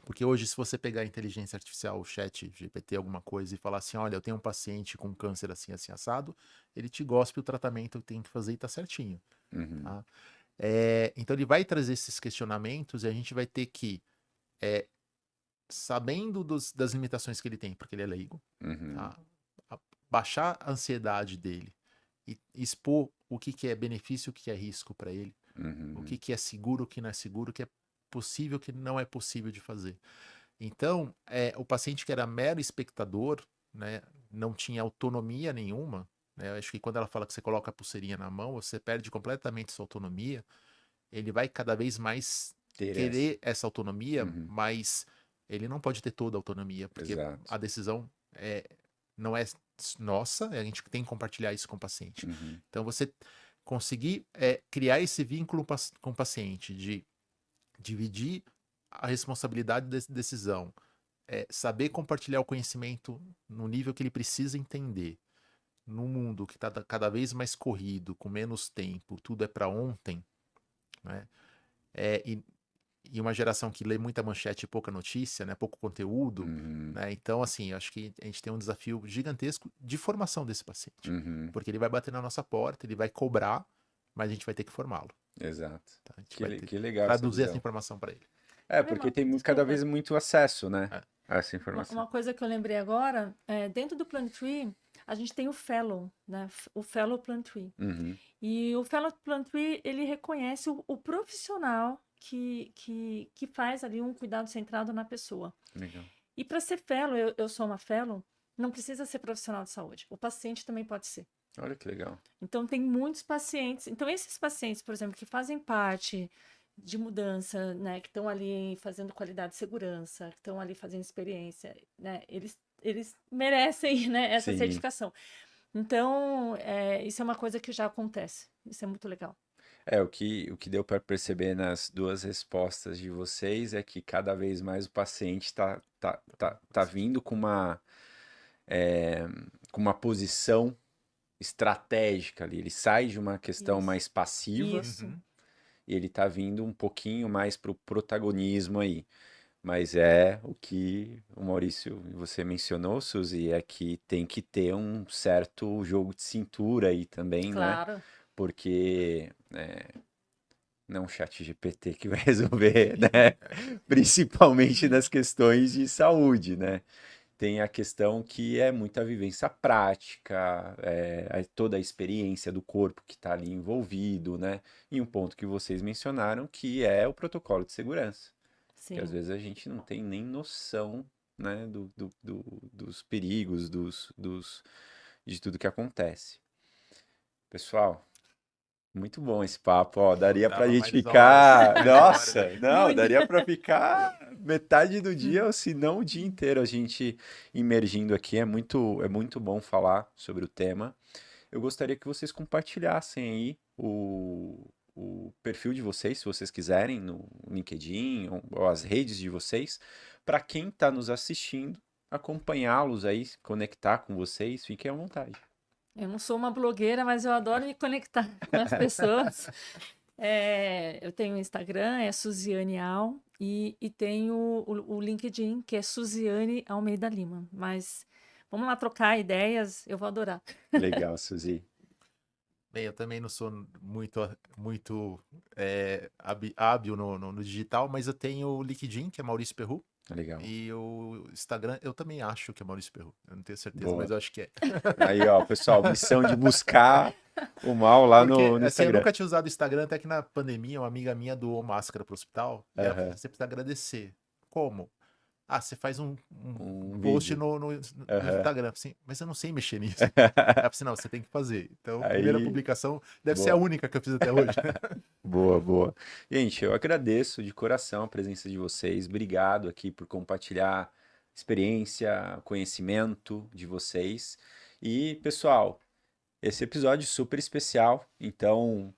Porque hoje, se você pegar a inteligência artificial, o chat GPT, alguma coisa, e falar assim, olha, eu tenho um paciente com câncer assim, assim, assado, ele te gospe o tratamento que tem que fazer e tá certinho. Uhum. Tá? Então ele vai trazer esses questionamentos e a gente vai ter que, sabendo das limitações que ele tem, porque ele é leigo, Uhum. tá? baixar a ansiedade dele e expor o que é benefício, o que é risco para ele, o que é seguro, o que não é seguro, o que é possível, o que não é possível de fazer. Então, o paciente que era mero espectador, né, não tinha autonomia nenhuma, né, eu acho que quando ela fala que você coloca a pulseirinha na mão, você perde completamente sua autonomia, ele vai cada vez mais querer essa autonomia, mas ele não pode ter toda a autonomia, porque Exato. a decisão não é nossa, a gente tem que compartilhar isso com o paciente. Então, você conseguir criar esse vínculo com o paciente, de dividir a responsabilidade dessa decisão, saber compartilhar o conhecimento no nível que ele precisa entender, num mundo que está cada vez mais corrido, com menos tempo, tudo é para ontem, né? E uma geração que lê muita manchete e pouca notícia, né? Pouco conteúdo, né? Então, assim, eu acho que a gente tem um desafio gigantesco de formação desse paciente, porque ele vai bater na nossa porta, ele vai cobrar, mas a gente vai ter que formá-lo. Exato. Tá? A gente vai ter Que legal essa traduzir essa visão. informação para ele. Porque tem cada vez muito acesso, né? A essa informação. Uma coisa que eu lembrei agora, dentro do Planitree, a gente tem o Fellow, né? O Fellow Planitree. E o Fellow Planitree, ele reconhece o profissional que faz ali um cuidado centrado na pessoa. Legal. E para ser Fellow, eu sou uma Fellow, não precisa ser profissional de saúde. O paciente também pode ser. Olha que legal. Então, tem muitos pacientes. Então, esses pacientes, por exemplo, que fazem parte de mudança, né, que estão ali fazendo qualidade de segurança, que estão ali fazendo experiência, né, eles merecem, né, essa Sim. certificação. Então, isso é uma coisa que já acontece. Isso é muito legal. O que deu para perceber nas duas respostas de vocês é que cada vez mais o paciente tá vindo com uma posição estratégica ali. Ele sai de uma questão Isso. mais passiva e ele tá vindo um pouquinho mais pro protagonismo aí. Mas é o que o Maurício, você mencionou, Suzy, é que tem que ter um certo jogo de cintura aí também, não é? Claro. Porque não o ChatGPT que vai resolver, né? Principalmente nas questões de saúde, né? Tem a questão que é muita vivência prática, toda a experiência do corpo que está ali envolvido, né? E um ponto que vocês mencionaram que é o protocolo de segurança. Sim. Que às vezes a gente não tem nem noção, né, dos perigos, de tudo que acontece. Pessoal, muito bom esse papo, ó, daria pra Dava gente mais ficar, horas. nossa, não, Muito. daria pra ficar metade do dia, ou se não o dia inteiro a gente imergindo aqui, é muito bom falar sobre o tema. Eu gostaria que vocês compartilhassem aí o perfil de vocês, se vocês quiserem, no LinkedIn ou as redes de vocês, para quem está nos assistindo, acompanhá-los aí, conectar com vocês, fiquem à vontade. Eu não sou uma blogueira, mas eu adoro me conectar com as pessoas. Eu tenho o Instagram, é Suziane Al, e tenho o LinkedIn, que é Suziane Almeida Lima. Mas vamos lá trocar ideias, eu vou adorar. Legal, Suzy. Bem, eu também não sou muito hábil no digital, mas eu tenho o LinkedIn, que é Maurício Perru, Legal. e o Instagram, eu também acho que é Maurício Perru. Eu não tenho certeza, Boa. mas eu acho que é. Aí, ó, pessoal, missão de buscar o mal lá Porque, no assim, eu Instagram. nunca tinha usado o Instagram, até que na pandemia uma amiga minha doou máscara pro hospital, e ela falou, Aham. você precisa agradecer. Como? Ah, você faz um Um post vídeo. no Aham. Instagram. Assim, mas eu não sei mexer nisso. Ela falou assim, não, você tem que fazer. Então, a primeira Aí, publicação deve ser boa. a única que eu fiz até hoje. Boa, boa. Gente, eu agradeço de coração a presença de vocês. Obrigado aqui por compartilhar experiência, conhecimento de vocês. E, pessoal, esse episódio é super especial. Então,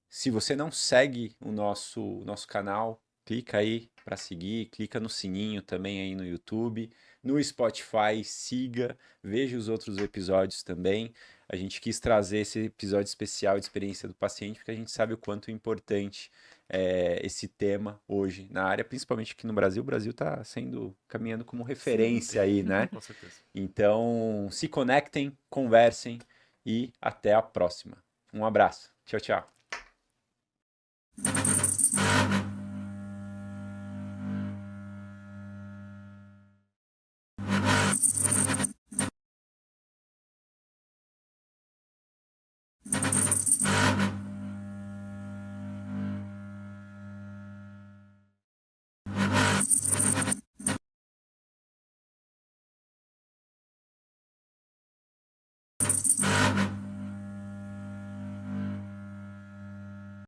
se você não segue o nosso canal, clica aí para seguir, clica no sininho também aí no YouTube, no Spotify, siga, veja os outros episódios também. A gente quis trazer esse episódio especial de experiência do paciente, porque a gente sabe o quanto é importante esse tema hoje na área, principalmente aqui no Brasil. O Brasil está caminhando como referência aí, né? Com certeza. Então, se conectem, conversem e até a próxima. Um abraço. Tchau, tchau.